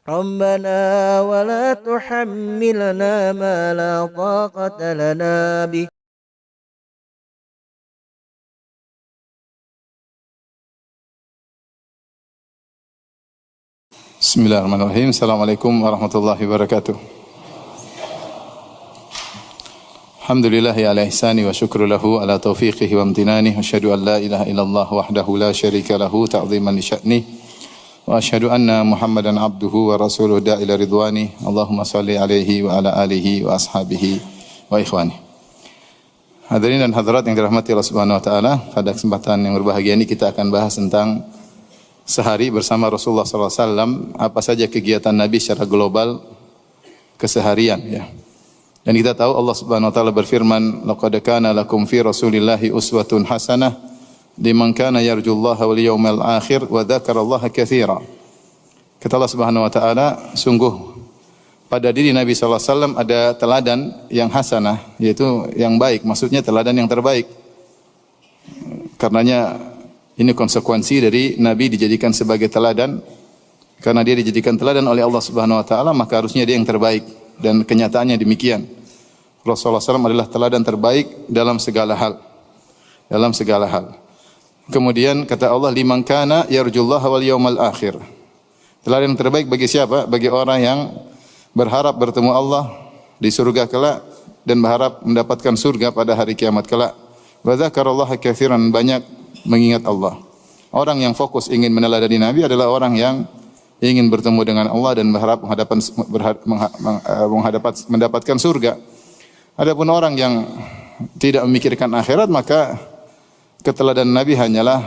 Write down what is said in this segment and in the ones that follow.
ربنا ولا تحملنا ما لا طاقة لنا به. Bismillahirrahmanirrahim. Assalamualaikum warahmatullahi wabarakatuh. Alhamdulillahi ala ihsani wa syukru lahu ala taufiqihi wa amtinani. Asyhadu an la ilaha illallah wahdahu la syarika lahu ta'ziman li sya'ni. Wa asyhadu anna Muhammadan abduhu wa rasuluhu da'ila ridwani. Allahumma salli alaihi wa ala alihi wa ashabihi wa ikhwani. Hadirin dan hadirat yang dirahmati Allah Subhanahu wa taala, pada kesempatan yang berbahagia ini kita akan bahas tentang sehari bersama Rasulullah SAW, apa saja kegiatan Nabi secara global keseharian, ya. Dan kita tahu Allah Subhanahu wa taala berfirman, laqad kana lakum fi Rasulillahi uswatun hasanah liman kana yarjullaha wal yawmal akhir wa dzakarallaha katsira. Kata Allah Subhanahu wa taala, sungguh pada diri Nabi SAW ada teladan yang hasanah, yaitu yang baik, maksudnya teladan yang terbaik. Karenanya ini konsekuensi dari Nabi dijadikan sebagai teladan. Karena dia dijadikan teladan oleh Allah Subhanahu wa taala, maka harusnya dia yang terbaik, dan kenyataannya demikian. Rasulullah SAW adalah teladan terbaik dalam segala hal. Dalam segala hal. Kemudian kata Allah, liman kana yarjullaha wal yawmal akhir. Teladan terbaik bagi siapa? Bagi orang yang berharap bertemu Allah di surga kelak dan berharap mendapatkan surga pada hari kiamat kelak. Wa dzakarallaha katsiran, banyak mengingat Allah. Orang yang fokus ingin meneladani Nabi adalah orang yang ingin bertemu dengan Allah dan berharap mendapatkan surga. Adapun orang yang tidak memikirkan akhirat, maka keteladanan Nabi hanyalah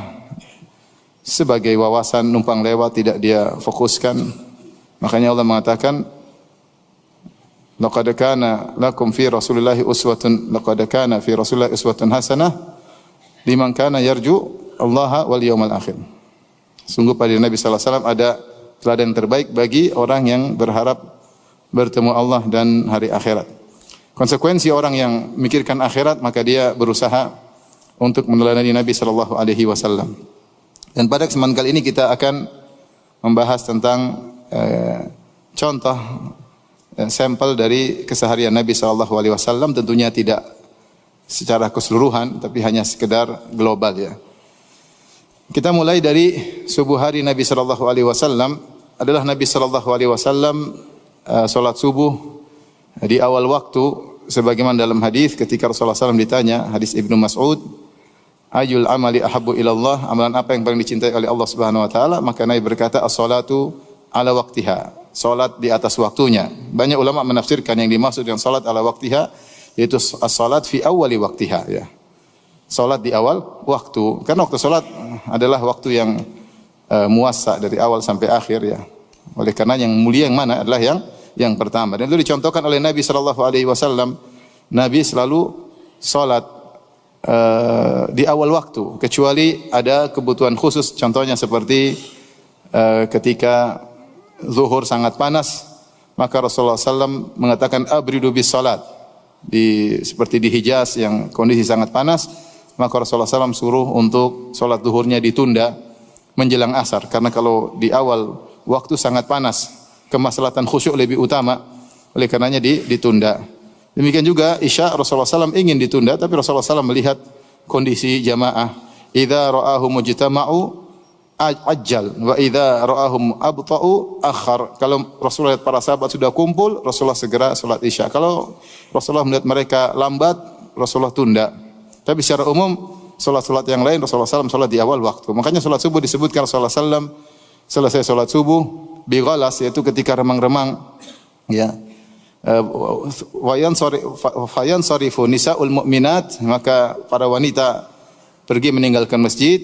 sebagai wawasan numpang lewat, tidak dia fokuskan. Makanya Allah mengatakan, laqad kana lakum fi Rasulillahi uswatun hasanah liman kana yarju Allah wal yawmal akhir. Sungguh pada Nabi sallallahu alaihi wasallam ada teladan terbaik bagi orang yang berharap bertemu Allah dan hari akhirat. Konsekuensi orang yang memikirkan akhirat, maka dia berusaha untuk meneladani Nabi sallallahu alaihi wasallam. Dan pada kesempatan kali ini kita akan membahas tentang contoh sampel dari keseharian Nabi sallallahu alaihi wasallam, tentunya tidak secara keseluruhan, tapi hanya sekedar global, ya. Kita mulai dari subuh hari Nabi sallallahu alaihi wasallam. Adalah Nabi sallallahu alaihi wasallam salat subuh di awal waktu, sebagaimana dalam hadis ketika Rasulullah SAW ditanya, hadis Ibnu Mas'ud, ayul amali ahabbu ilallah, amalan apa yang paling dicintai oleh Allah Subhanahu wa taala? Maka Nabi berkata, as-salatu ala waqtiha, salat di atas waktunya. Banyak ulama menafsirkan yang dimaksud dengan salat ala waqtiha yaitu as-salat fi awwali waqtiha, ya. Salat di awal waktu. Karena waktu salat adalah waktu yang muassa dari awal sampai akhir, ya. Oleh karena yang mulia yang mana adalah yang pertama. Dan itu dicontohkan oleh Nabi sallallahu alaihi wasallam. Nabi selalu salat di awal waktu, kecuali ada kebutuhan khusus. Contohnya seperti ketika zuhur sangat panas, maka Rasulullah SAW mengatakan abridu bis salat. Seperti di Hijaz yang kondisi sangat panas, maka Rasulullah SAW suruh untuk sholat duhurnya ditunda menjelang asar, karena kalau di awal waktu sangat panas, kemaslahatan khusyuk lebih utama, oleh karenanya ditunda. Demikian juga Isya, Rasulullah SAW ingin ditunda, tapi Rasulullah SAW melihat kondisi jamaah, idza ra'ahum mujtama'u ajjal wa idza ra'ahum abta'u akhar. Kalau Rasulullah lihat para sahabat sudah kumpul, Rasulullah segera salat Isya. Kalau Rasulullah melihat mereka lambat, Rasulullah tunda. Tapi secara umum salat-salat yang lain Rasulullah SAW salat di awal waktu. Makanya salat subuh disebutkan Rasulullah SAW selesai salat subuh bi ghalas, yaitu ketika remang-remang, ya. Fayan sarifu nisaul mu'minat, maka para wanita pergi meninggalkan masjid.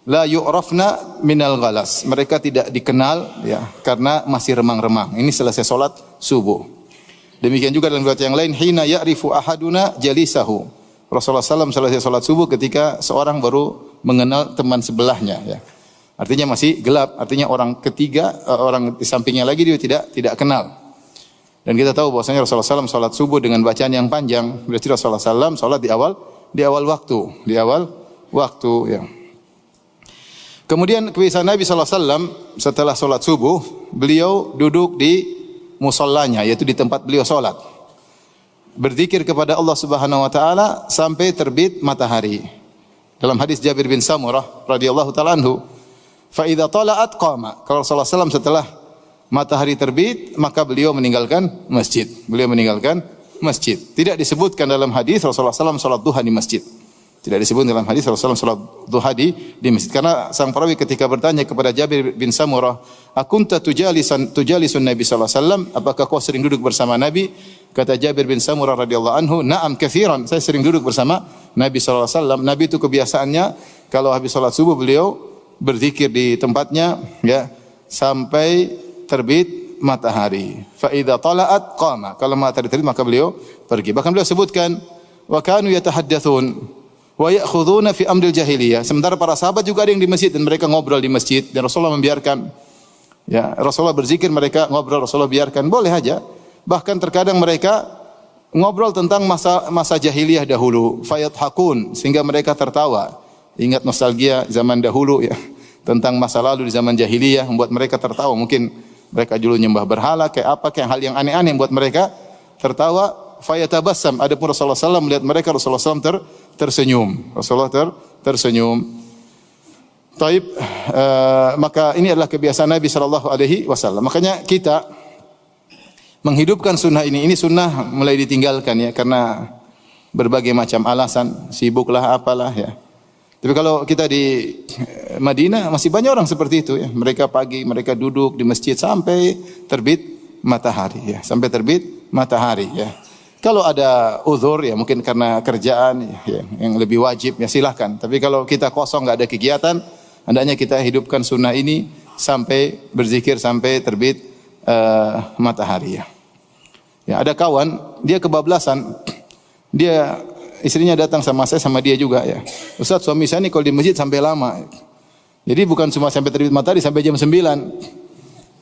La yu'rafna minal ghalas, mereka tidak dikenal, ya, karena masih remang-remang. Ini selesai salat subuh. Demikian juga dalam riwayat yang lain, hina ya'rifu ahaduna jalisahu. Rasulullah SAW selesai salat subuh ketika seorang baru mengenal teman sebelahnya, ya. Artinya masih gelap, artinya orang ketiga, orang di sampingnya lagi dia tidak kenal. Dan kita tahu bahwasanya Rasulullah SAW salat subuh dengan bacaan yang panjang. Berarti Rasulullah SAW salat di awal waktu, ya. Kemudian kebiasaan Nabi SAW setelah salat subuh, beliau duduk di musallanya, yaitu di tempat beliau salat. Berzikir kepada Allah Subhanahu wa taala sampai terbit matahari. Dalam hadis Jabir bin Samurah radhiyallahu taala anhu, fa idza tala'at qama. Kalau Rasulullah SAW setelah matahari terbit, maka beliau meninggalkan masjid. Beliau meninggalkan masjid. Tidak disebutkan dalam hadis Rasulullah SAW salat duha di masjid. Tidak disebut dalam hadis Rasulullah SAW salat duha di masjid. Karena sang perawi ketika bertanya kepada Jabir bin Samurah, "Akunta tujalisun Nabi sallallahu alaihi wasallam?" Apakah kau sering duduk bersama Nabi? Kata Jabir bin Samurah radhiyallahu anhu, "Na'am katsiran." Saya sering duduk bersama Nabi sallallahu alaihi wasallam. Nabi itu kebiasaannya kalau habis salat subuh beliau berzikir di tempatnya ya sampai terbit matahari. Fa idza tala'at qama. Kalau matahari terbit maka beliau pergi. Bahkan beliau sebutkan wa kanu yatahaddatsun wa ya'khuduna fi amril jahiliyah. Sementara para sahabat juga ada yang di masjid dan mereka ngobrol di masjid dan Rasulullah membiarkan. Ya, Rasulullah berzikir, mereka ngobrol, Rasulullah biarkan, boleh aja. Bahkan terkadang mereka ngobrol tentang masa jahiliyah dahulu, fayathakun, sehingga mereka tertawa. Ingat nostalgia zaman dahulu ya, tentang masa lalu di zaman jahiliyah membuat mereka tertawa. Mungkin mereka dulu nyembah berhala kayak apa, kayak hal yang aneh-aneh yang membuat mereka tertawa. Fayatabassam. Adapun Rasulullah SAW melihat mereka, Rasulullah SAW tersenyum. Rasulullah tersenyum. Taib, maka ini adalah kebiasaan Nabi sallallahu alaihi wasallam. Makanya kita menghidupkan sunnah ini sunnah mulai ditinggalkan ya karena berbagai macam alasan, sibuklah apalah ya. Tapi kalau kita di Madinah masih banyak orang seperti itu ya. Mereka pagi mereka duduk di masjid sampai terbit matahari ya, sampai terbit matahari ya. Kalau ada uzur ya mungkin karena kerjaan ya, yang lebih wajib ya silahkan. Tapi kalau kita kosong nggak ada kegiatan, hendaknya kita hidupkan sunnah ini sampai berzikir sampai terbit matahari ya. Ya ada kawan dia kebablasan, dia istrinya datang sama saya sama dia juga ya. Ustaz suami saya ini kalau di masjid sampai lama. Jadi bukan cuma sampai terbit matahari sampai jam 9.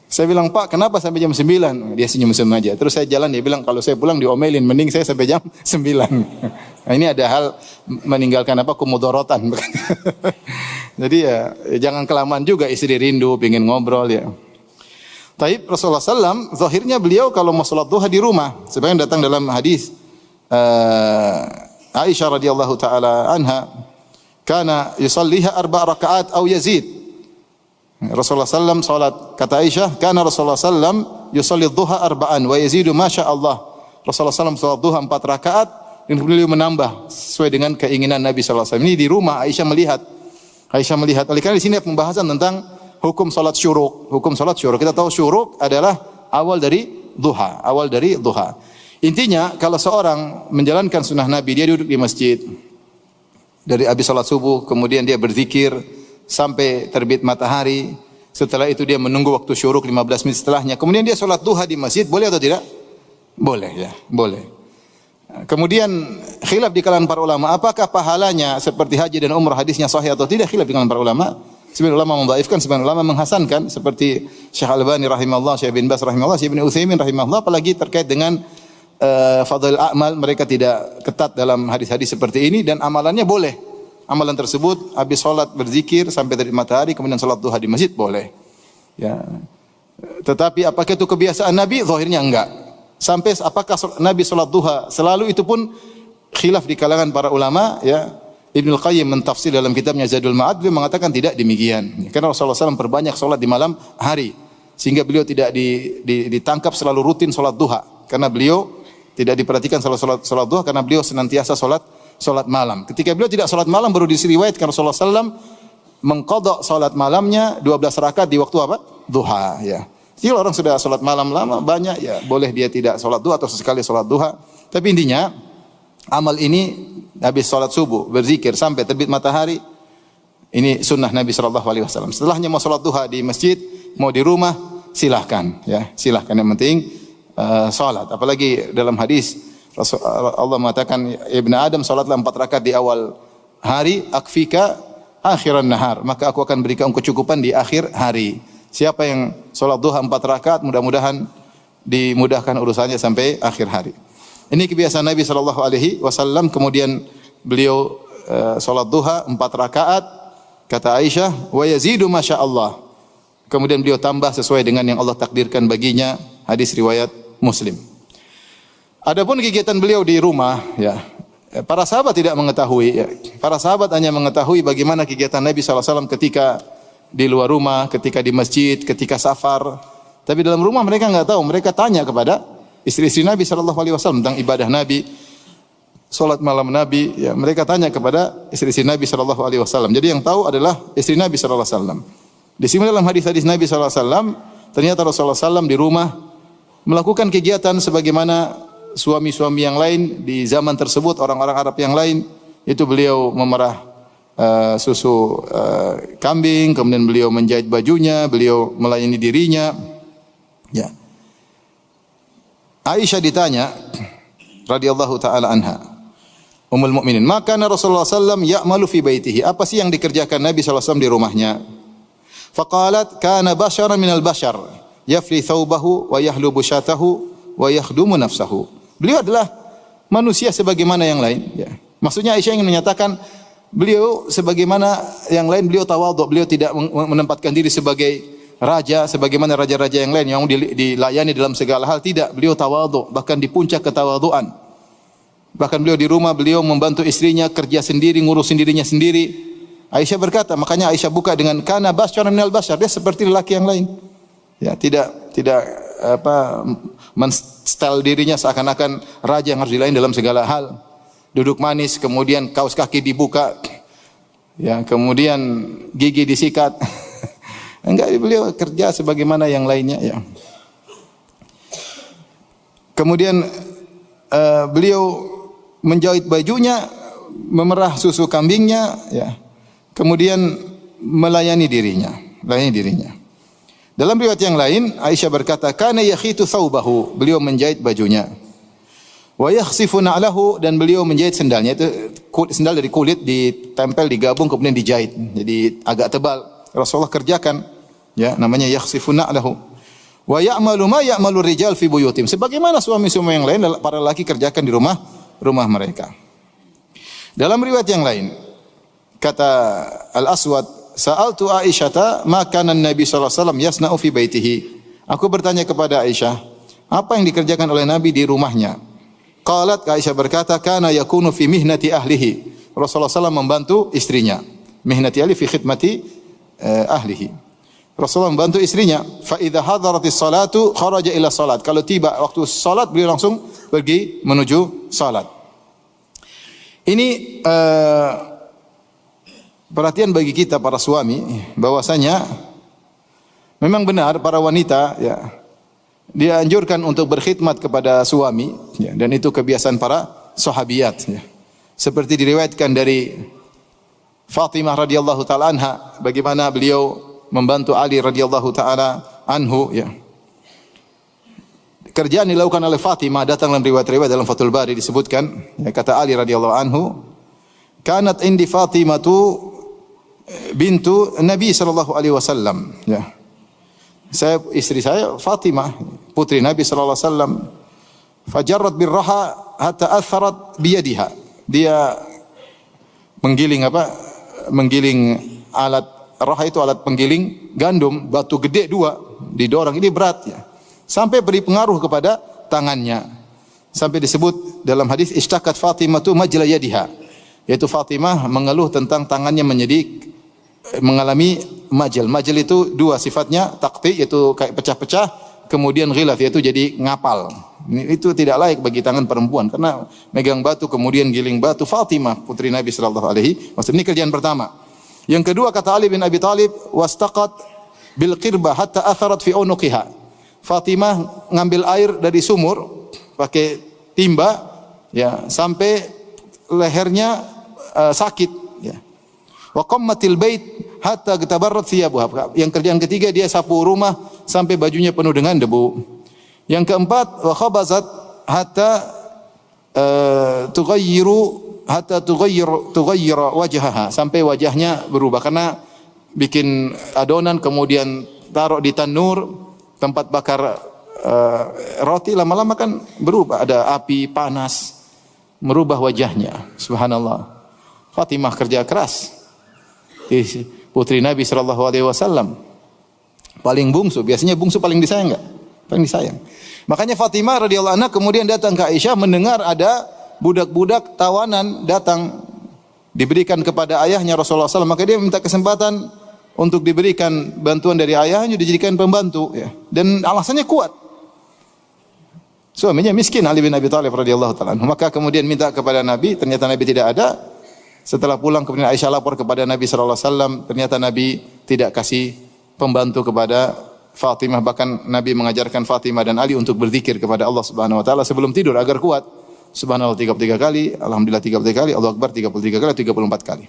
Saya bilang, "Pak, kenapa sampai jam 9?" Dia senyum-senyum aja. Terus saya jalan, dia bilang, "Kalau saya pulang diomelin, mending saya sampai jam 9." Nah, ini ada hal meninggalkan kumudorotan. Jadi ya jangan kelamaan juga, istri rindu, pengen ngobrol ya. Taib Rasulullah SAW, zahirnya beliau kalau mau salat duha di rumah. Sebenarnya datang dalam hadis Aisyah radhiyallahu taala anha, kana yusalliha 4 rakaat atau yazid. Rasulullah SAW salat, kata Aisyah, kana Rasulullah SAW yusalli duha 4 wa yazidu masya Allah. Rasulullah SAW salat duha 4 rakaat dan beliau menambah sesuai dengan keinginan Nabi SAW. Ini di rumah Aisyah melihat. Oleh karena di sini pembahasan tentang hukum salat syuruk. Hukum salat syuruk. Kita tahu syuruk adalah awal dari duha. Intinya kalau seorang menjalankan sunnah Nabi, dia duduk di masjid dari habis salat subuh, kemudian dia berzikir sampai terbit matahari. Setelah itu dia menunggu waktu syuruk 15 menit setelahnya. Kemudian dia salat duha di masjid, boleh atau tidak? Boleh ya, boleh. Kemudian khilaf di kalangan para ulama, apakah pahalanya seperti haji dan umrah hadisnya sahih atau tidak? Khilaf di kalangan para ulama. Sebagian ulama mendhaifkan, sebagian ulama menghasankan seperti Syekh Al-Albani rahimahullah, Syekh bin Baz rahimahullah, Syekh bin Utsaimin rahimahullah, apalagi terkait dengan fadhil amal, mereka tidak ketat dalam hadis-hadis seperti ini dan amalannya boleh. Amalan tersebut habis salat berzikir sampai terbit matahari kemudian salat duha di masjid boleh. Ya. Tetapi apakah itu kebiasaan Nabi? Zahirnya enggak. Sampai apakah Nabi salat duha selalu, itu pun khilaf di kalangan para ulama ya. Ibnu Qayyim mentafsir dalam kitabnya Zadul Ma'ad, beliau mengatakan tidak demikian. Karena Rasulullah SAW perbanyak salat di malam hari sehingga beliau tidak ditangkap selalu rutin salat duha karena beliau tidak diperhatikan salat duha karena beliau senantiasa salat malam. Ketika beliau tidak salat malam baru diriwayatkan Rasulullah SAW mengqadha salat malamnya 12 rakaat di waktu apa? Duha ya. Jadi orang sudah salat malam lama banyak ya, boleh dia tidak salat duha atau sesekali salat duha. Tapi intinya amal ini habis salat subuh berzikir sampai terbit matahari, ini sunnah Nabi sallallahu alaihi wasallam. Setelahnya mau salat duha di masjid, mau di rumah, silahkan ya, silahkan, yang penting salat. Apalagi dalam hadis Allah mengatakan, Ibnu Adam salatlah 4 rakaat di awal hari, akfika akhiran nahar, maka aku akan berikan kecukupan di akhir hari. Siapa yang salat duha 4 rakaat, mudah-mudahan dimudahkan urusannya sampai akhir hari. Ini kebiasaan Nabi sallallahu alaihi wasallam. Kemudian beliau salat duha 4 rakaat, kata Aisyah, wa yazidu masya Allah. Kemudian beliau tambah sesuai dengan yang Allah takdirkan baginya. Hadis riwayat Muslim. Adapun kegiatan beliau di rumah, ya, para sahabat tidak mengetahui. Ya. Para sahabat hanya mengetahui bagaimana kegiatan Nabi SAW ketika di luar rumah, ketika di masjid, ketika safar. Tapi dalam rumah mereka enggak tahu. Mereka tanya kepada istri-istri Nabi SAW tentang ibadah Nabi, salat malam Nabi. Ya, mereka tanya kepada istri-istri Nabi SAW. Jadi yang tahu adalah istri Nabi SAW. Di sini dalam hadis-hadis Nabi SAW, ternyata Rasulullah SAW di rumah melakukan kegiatan sebagaimana suami-suami yang lain di zaman tersebut, orang-orang Arab yang lain. Itu beliau memerah susu kambing, kemudian beliau menjahit bajunya, beliau melayani dirinya. Ya. Aisyah ditanya radhiyallahu taala anha, Ummul Mukminin, maka Rasulullah sallam ya'malu fi baitihi. Apa sih yang dikerjakan Nabi sallallahu alaihi wasallam di rumahnya? Faqalat kana basyaran minal basyar, yafli thawbahu wa yahlubu syatahu wa yakhdumu nafsahu. Beliau adalah manusia sebagaimana yang lain, ya. Maksudnya Aisyah ingin menyatakan beliau sebagaimana yang lain, beliau tawadhu, beliau tidak menempatkan diri sebagai raja sebagaimana raja-raja yang lain yang dilayani dalam segala hal. Tidak, beliau tawadhu, bahkan di puncak ketawadhuan. Bahkan beliau di rumah beliau membantu istrinya kerja sendiri, ngurusin dirinya sendiri. Aisyah berkata, makanya Aisyah buka dengan kana basyaran minal basyar, dia seperti lelaki yang lain. Ya, tidak menstel dirinya seakan-akan raja yang harus dilayani dalam segala hal. Duduk manis, kemudian kaos kaki dibuka, ya, kemudian gigi disikat. Enggak, beliau kerja sebagaimana yang lainnya, ya. Kemudian beliau menjahit bajunya, memerah susu kambingnya, ya. Kemudian melayani dirinya. Dalam riwayat yang lain, Aisyah berkata, kana yakhitu thawbahu, beliau menjahit bajunya. Wa yakhsifu na'lahu, dan beliau menjahit sendalnya. Itu sendal dari kulit ditempel, digabung, kemudian dijahit. Jadi agak tebal. Rasulullah kerjakan, ya, namanya yakhsifu na'lahu. Wa ya'malu ma ya'malu rijal fi buyutim. Sebagaimana suami-suami yang lain, para lelaki kerjakan di rumah mereka. Dalam riwayat yang lain, kata Al-Aswad, sa'altu Aisyata ma kana Nabi sallallahu alaihi wasallam yasna'u fi baitihi. Aku bertanya kepada Aisyah, apa yang dikerjakan oleh Nabi di rumahnya? Qalat, Aisyah berkata, kana yakunu fi mihnati ahlihi. Rasulullah SAW membantu istrinya. Mihnati ahli fi khidmati ahlihi. Rasulullah membantu istrinya. Fa idza hadaratis salatu kharaja ila salat. Kalau tiba waktu salat beliau langsung pergi menuju salat. Ini perhatian bagi kita para suami, bahwasanya memang benar para wanita, ya, dianjurkan untuk berkhidmat kepada suami, ya, dan itu kebiasaan para sahabiyat, ya. Seperti diriwayatkan dari Fatimah radhiyallahu taala anha, bagaimana beliau membantu Ali radhiyallahu taala anhu, ya. Kerjaan dilakukan oleh Fatimah datang dalam riwayat-riwayat dalam Fathul Bari disebutkan, ya, kata Ali radhiyallahu anhu, kanat indi Fatimatu bintu Nabi sallallahu alaihi wasallam, ya. Istri saya Fatimah, putri Nabi sallallahu alaihi wasallam. Fajarrat birraha hatta atharat biyadiha. Dia menggiling alat raha, itu alat penggiling gandum, batu gede 2 didorong, ini berat, ya. Sampai beri pengaruh kepada tangannya. Sampai disebut dalam hadis ishtakat Fatimah tu majla yadiha. Yaitu Fatimah mengeluh tentang tangannya mengalami majal. Majal itu 2 sifatnya, takti yaitu kayak pecah-pecah, kemudian ghilaf yaitu jadi ngapal. Itu tidak layak bagi tangan perempuan karena megang batu kemudian giling batu. Fatimah putri Nabi sallallahu alaihi wasallam, ini kerjaan pertama. Yang kedua, kata Ali bin Abi Thalib, wastaqat bil qirbah hatta atharat fi unuqiha. Fatimah ngambil air dari sumur pakai timba, ya, sampai lehernya sakit, ya. Wa qammatil bait hatta tabarrat thiyabuha. Yang kerjaan ketiga, dia sapu rumah sampai bajunya penuh dengan debu. Yang keempat, wa khabazat hatta tughayyir wajhaha, sampai wajahnya berubah karena bikin adonan kemudian taruh di tanur tempat bakar roti, lama-lama kan berubah, ada api panas merubah wajahnya. Subhanallah. Fatimah kerja keras, putri Nabi sallallahu alaihi wasallam. paling bungsu. Biasanya bungsu paling disayang enggak? Paling disayang. Makanya Fatimah radhiyallahu anha kemudian datang ke Aisyah mendengar ada budak-budak tawanan datang diberikan kepada ayahnya Rasulullah SAW. Maka dia minta kesempatan untuk diberikan bantuan dari ayahnya, dijadikan pembantu. Ya. Dan alasannya kuat. Suaminya miskin Ali bin Abi Thalib radhiyallahu taala. Maka kemudian minta kepada Nabi, ternyata Nabi tidak ada. Setelah pulang kemudian Aisyah lapor kepada Nabi sallallahu alaihi wasallam, ternyata Nabi tidak kasih pembantu kepada Fatimah, bahkan Nabi mengajarkan Fatimah dan Ali untuk berzikir kepada Allah Subhanahu wa taala sebelum tidur agar kuat. Subhanallah 33 kali, alhamdulillah 33 kali, Allahu akbar 33 kali, 34 kali.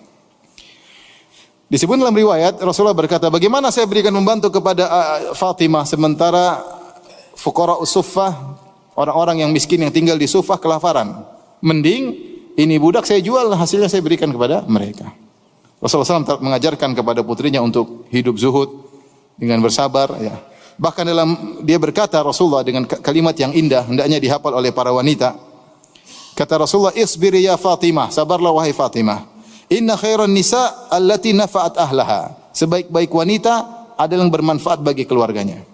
Disebut dalam riwayat Rasulullah berkata, "Bagaimana saya berikan membantu kepada Fatimah sementara fuqara usuffah, orang-orang yang miskin yang tinggal di Sufah kelaparan. Mending ini budak saya jual, hasilnya saya berikan kepada mereka." Rasulullah SAW mengajarkan kepada putrinya untuk hidup zuhud dengan bersabar. Ya. Bahkan dia berkata Rasulullah dengan kalimat yang indah, hendaknya dihafal oleh para wanita. Kata Rasulullah, "Isbiri ya Fatimah, sabarlah wahai Fatimah. Inna khairan nisa allati nafa'at ahlaha." Sebaik-baik wanita adalah yang bermanfaat bagi keluarganya.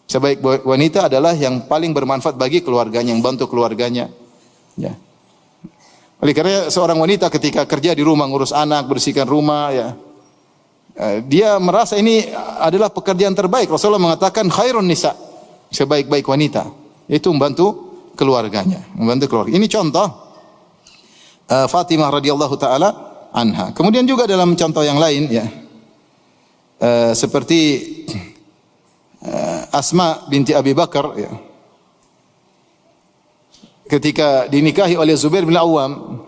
Sebaik wanita adalah yang paling bermanfaat bagi keluarganya, yang bantu keluarganya. Ya. Oleh karena seorang wanita ketika kerja di rumah, ngurus anak, bersihkan rumah, ya, dia merasa ini adalah pekerjaan terbaik. Rasulullah mengatakan khairun nisa, sebaik-baik wanita, itu membantu keluarganya, membantu keluarga. Ini contoh Fatimah radhiyallahu taala anha. Kemudian juga dalam contoh yang lain, ya, seperti Asma binti Abi Bakar, ya, ketika dinikahi oleh Zubair bin Awam.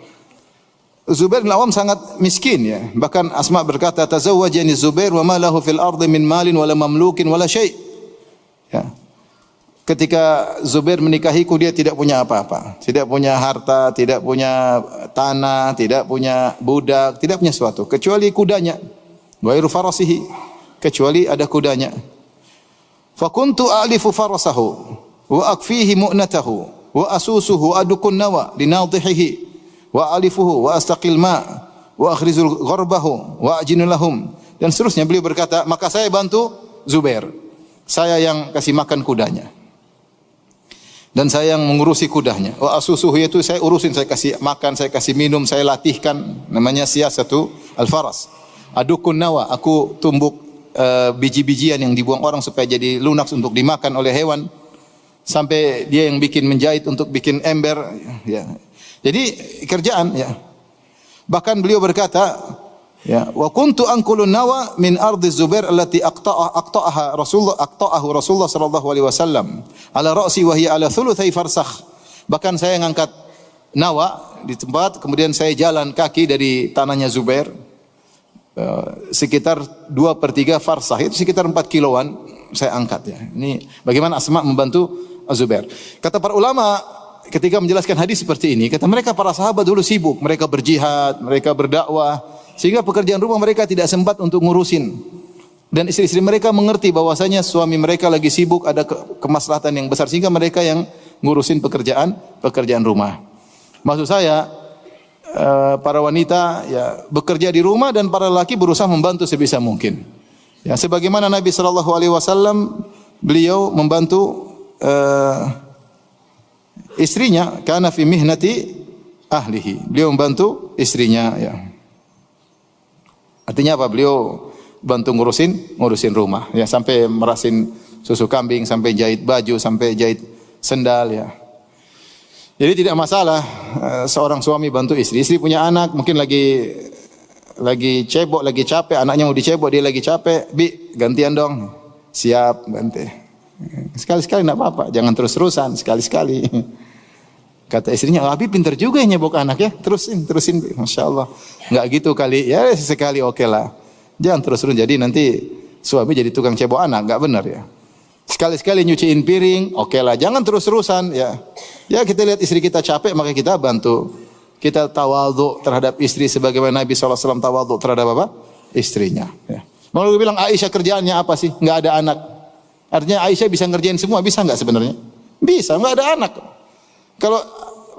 Zubair bin Awam sangat miskin, ya. Bahkan Asma berkata, "Tazawwajani Zubair wa ma lahu fil ardi min malin wala mamlukin wala syai'." Ya. Ketika Zubair menikahiku, dia tidak punya apa-apa, tidak punya harta, tidak punya tanah, tidak punya budak, tidak punya sesuatu kecuali kudanya. Ghairu farasihi, kecuali ada kudanya. Fa kuntu a'lifu farasahu wa akfihi mu'natahu wa asusuhu adukun nawa linadhihi wa alifuhu wa astaqil ma wa akhrizul gharbahu wa ajinu lahum, dan seterusnya. Beliau berkata, maka saya bantu Zubair, saya yang kasih makan kudanya dan saya yang mengurusi kudanya. Wa asusuhu, itu saya urusin, saya kasih makan, saya kasih minum, saya latihkan, namanya siyasatu al-faras. Adukun nawa, aku tumbuk biji-bijian yang dibuang orang supaya jadi lunak untuk dimakan oleh hewan, sampai dia yang bikin menjahit untuk bikin ember, ya. Jadi kerjaan, ya. Bahkan beliau berkata, ya, wa kuntu anqulun nawa min ardi Zubair allati aqta'aha Rasulullah sallallahu alaihi wasallam ala ra'si wa hiya ala thulutsai farsakh. Bahkan saya ngangkat nawa di tempat, kemudian saya jalan kaki dari tanahnya Zubair sekitar 2/3 farsakh, itu sekitar 4 kiloan saya angkat, ya. Ini bagaimana Asma membantu Zubair. Kata para ulama ketika menjelaskan hadis seperti ini, kata mereka para sahabat dulu sibuk, mereka berjihad, mereka berdakwah, sehingga pekerjaan rumah mereka tidak sempat untuk ngurusin. Dan istri-istri mereka mengerti bahwasanya suami mereka lagi sibuk, ada kemaslahatan yang besar, sehingga mereka yang ngurusin pekerjaan rumah. Maksud saya, para wanita, ya, bekerja di rumah dan para laki berusaha membantu sebisa mungkin. Ya, sebagaimana Nabi sallallahu alaihi wasallam, beliau membantu istrinya, kana fi mihnati ahlihi. Beliau membantu istrinya, ya. Artinya apa? Beliau bantu ngurusin rumah, ya, sampai merasin susu kambing, sampai jahit baju, sampai jahit sendal, ya. Jadi tidak masalah seorang suami bantu istri. Istri punya anak, mungkin lagi cebok, lagi capek, anaknya mau dicebok, dia lagi capek, "Bi, gantian dong." Siap, ganti. Sekali-sekali enggak apa-apa, jangan terus-terusan, sekali-sekali. Kata istrinya, "Abi pintar juga ya nyebok anak, ya. Terusin, Masya Allah." Enggak gitu kali, ya sekali oke lah. Jangan terus-terusan, jadi nanti suami jadi tukang cebok anak, enggak benar, ya. Sekali-sekali nyuciin piring, oke lah. Jangan terus-terusan, ya. Ya, kita lihat istri kita capek, maka kita bantu. Kita tawadhu terhadap istri sebagaimana Nabi SAW tawadhu terhadap apa? Istrinya, ya. Mau bilang Aisyah kerjaannya apa sih? Enggak ada anak. Artinya Aisyah bisa ngerjain semua, bisa enggak sebenarnya? Bisa, enggak ada anak. Kalau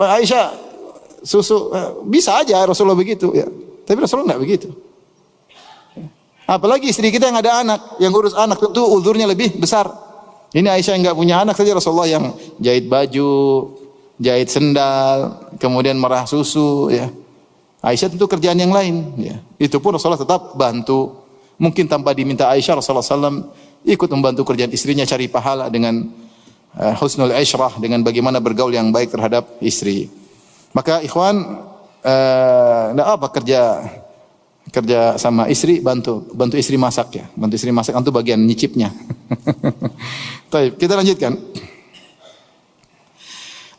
Aisyah susu bisa aja Rasulullah begitu, ya. Tapi Rasulullah enggak begitu. Apalagi istri kita yang ada anak, yang urus anak, tentu uzurnya lebih besar. Ini Aisyah yang enggak punya anak saja, Rasulullah yang jahit baju, jahit sendal, kemudian merah susu, ya. Aisyah tentu kerjaan yang lain, ya. Itu pun Rasulullah tetap bantu. Mungkin tanpa diminta Aisyah, Rasulullah SAW ikut membantu kerjaan istrinya, cari pahala dengan husnul isyrah, dengan bagaimana bergaul yang baik terhadap istri. Maka ikhwan, enggak apa kerja sama istri, bantu istri masak, ya. Bantu istri masak itu bagian nyicipnya. Baik, kita lanjutkan.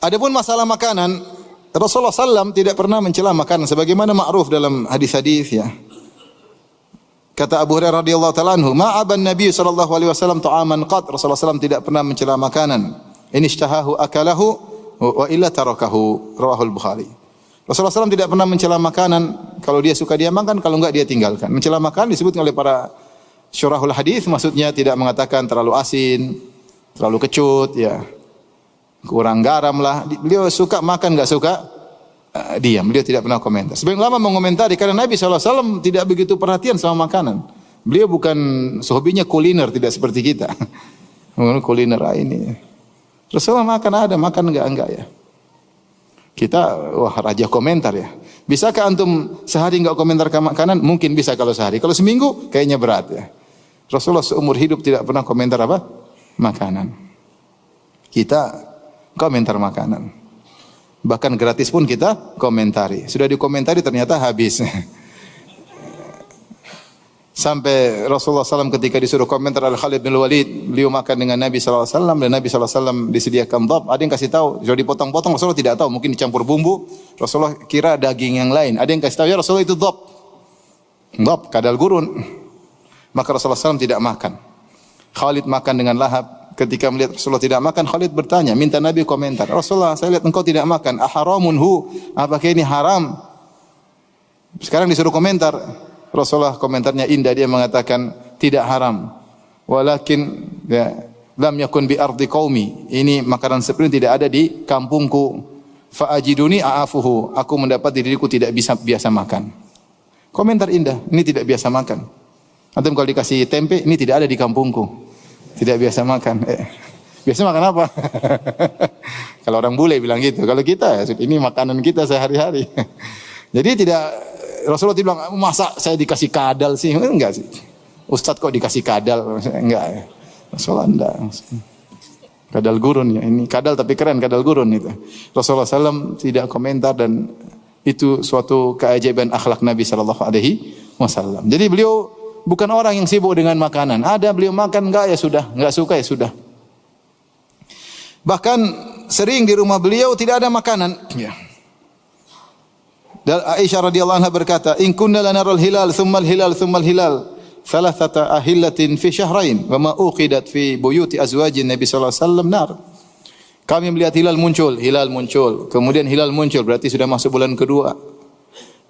Adapun masalah makanan, Rasulullah SAW tidak pernah mencela makanan sebagaimana ma'ruf dalam hadis-hadis, ya. Kata Abu Hurairah radhiyallahu taala anhu, "Ma'aban Nabi sallallahu alaihi wasallam ta'aman qat." Rasulullah SAW tidak pernah mencela makanan. In ishtahahu akalahu wa illa tarakahu. Rawahul Bukhari. Rasulullah SAW tidak pernah mencela makanan. Kalau dia suka dia makan, kalau enggak dia tinggalkan. Mencela makanan disebut oleh para syurahul hadis, maksudnya tidak mengatakan terlalu asin, terlalu kecut, ya. Kurang garam lah. Beliau suka makan, enggak suka diam. Beliau tidak pernah komentar. Sebagian ulama mengomentari karena Nabi SAW tidak begitu perhatian sama makanan. Beliau bukan hobinya kuliner, tidak seperti kita. Kuliner ini. Rasulullah makan ada, makan enggak ya. Kita wah raja komentar ya. Bisakah antum sehari enggak komentar ke makanan? Mungkin bisa kalau sehari. Kalau seminggu kayaknya berat ya. Rasulullah seumur hidup tidak pernah komentar apa? Makanan. Kita komentar makanan. Bahkan gratis pun kita komentari. Sudah dikomentari ternyata habis. Sampai Rasulullah SAW ketika disuruh komentar oleh Khalid bin Walid, beliau makan dengan Nabi SAW dan Nabi SAW disediakan dhab. Ada yang kasih tahu, sudah dipotong-potong, Rasulullah tidak tahu, mungkin dicampur bumbu. Rasulullah kira daging yang lain. Ada yang kasih tahu, ya Rasulullah itu dhab. Dhab, kadal gurun. Maka Rasulullah SAW tidak makan. Khalid makan dengan lahap. Ketika melihat Rasulullah tidak makan, Khalid bertanya, minta Nabi komentar. Rasulullah, saya lihat engkau tidak makan. Aharamun hu, apakah ini haram? Sekarang disuruh komentar. Rasulullah komentarnya indah, dia mengatakan tidak haram. Walakin ya, lam yakun bi ardi qaumi. Ini makanan seperti ini tidak ada di kampungku. Fa ajiduni a'afuhu. Aku mendapat diriku tidak bisa biasa makan. Komentar indah, ini tidak biasa makan. Antum kalau dikasih tempe, ini tidak ada di kampungku. Tidak biasa makan. Biasa makan apa? Kalau orang bule bilang gitu. Kalau kita, ini makanan kita sehari-hari. Jadi tidak, Rasulullah tidak bilang, masa saya dikasih kadal sih? Enggak sih. Ustadz kok dikasih kadal? Enggak. Rasulullah enggak. Kadal gurun ya. Ini kadal tapi keren, kadal gurun itu. Rasulullah SAW tidak komentar dan itu suatu keajaiban akhlak Nabi SAW. Jadi beliau bukan orang yang sibuk dengan makanan. Ada beliau makan enggak ya sudah, enggak suka ya sudah. Bahkan sering di rumah beliau tidak ada makanan. Ya. Dan Aisyah radhiyallahu anha berkata, "In kunna lanaral hilal, thumma al-hilal, thumma al-hilal, thalathata ahillatin fi syahrain, wa ma uqidat fi buyuti azwajin Nabi sallallahu alaihi wasallam nar." Kami melihat hilal muncul, kemudian hilal muncul, berarti sudah masuk bulan kedua.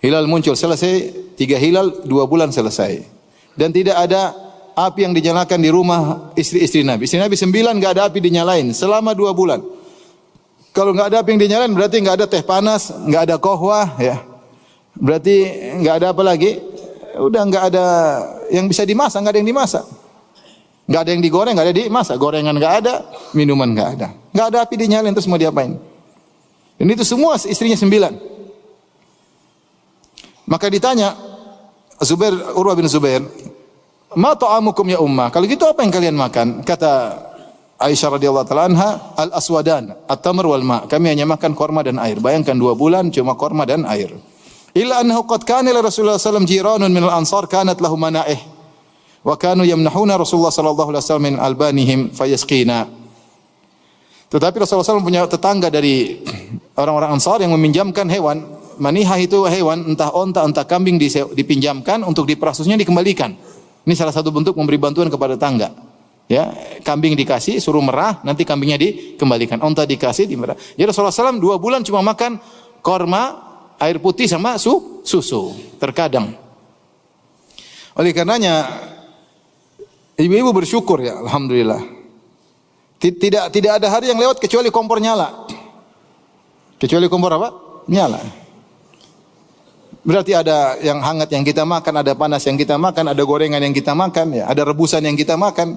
Hilal muncul, selesai 3 hilal, 2 bulan selesai. Dan tidak ada api yang dinyalakan di rumah istri-istri Nabi. Istri Nabi 9 enggak ada api dinyalain selama 2 bulan. Kalau enggak ada api yang dinyalain berarti enggak ada teh panas, enggak ada kohwah ya. Berarti enggak ada apa lagi? Udah enggak ada yang bisa dimasak, enggak ada yang dimasak. Enggak ada yang digoreng, enggak ada dimasak. Gorengan enggak ada, minuman enggak ada. Enggak ada api dinyalain, terus mau diapain? Dan itu semua istrinya 9. Maka ditanya Urwah bin Zubair, "Ma ta'amukum ya ummah?" Kalau gitu apa yang kalian makan? Kata Aisyah radhiyallahu taala anha, "Al-aswadan, at-tamr wal ma'." Kami hanya makan korma dan air. Bayangkan 2 bulan cuma korma dan air. Illa annahu qad kana li Rasulullah sallallahu alaihi wasallam jiranun min al-ansar kanat lahu mana'ih. Wa kanu yamnahuna Rasulullah sallallahu alaihi wasallam min albanihim fayasqina. Tetapi Rasulullah SAW punya tetangga dari orang-orang Ansar yang meminjamkan hewan. Manihah itu hewan, entah onta, entah kambing dipinjamkan untuk diperasusnya dikembalikan. Ini salah satu bentuk memberi bantuan kepada tetangga. Ya, kambing dikasih, suruh merah, nanti kambingnya dikembalikan. Onta dikasih, dimerah. Jadi Rasulullah SAW 2 bulan cuma makan korma, air putih sama susu. Terkadang. Oleh karenanya, ibu-ibu bersyukur ya, alhamdulillah. Tidak ada hari yang lewat kecuali kompor nyala. Kecuali kompor apa? Nyala. Berarti ada yang hangat yang kita makan, ada panas yang kita makan, ada gorengan yang kita makan, ya, ada rebusan yang kita makan.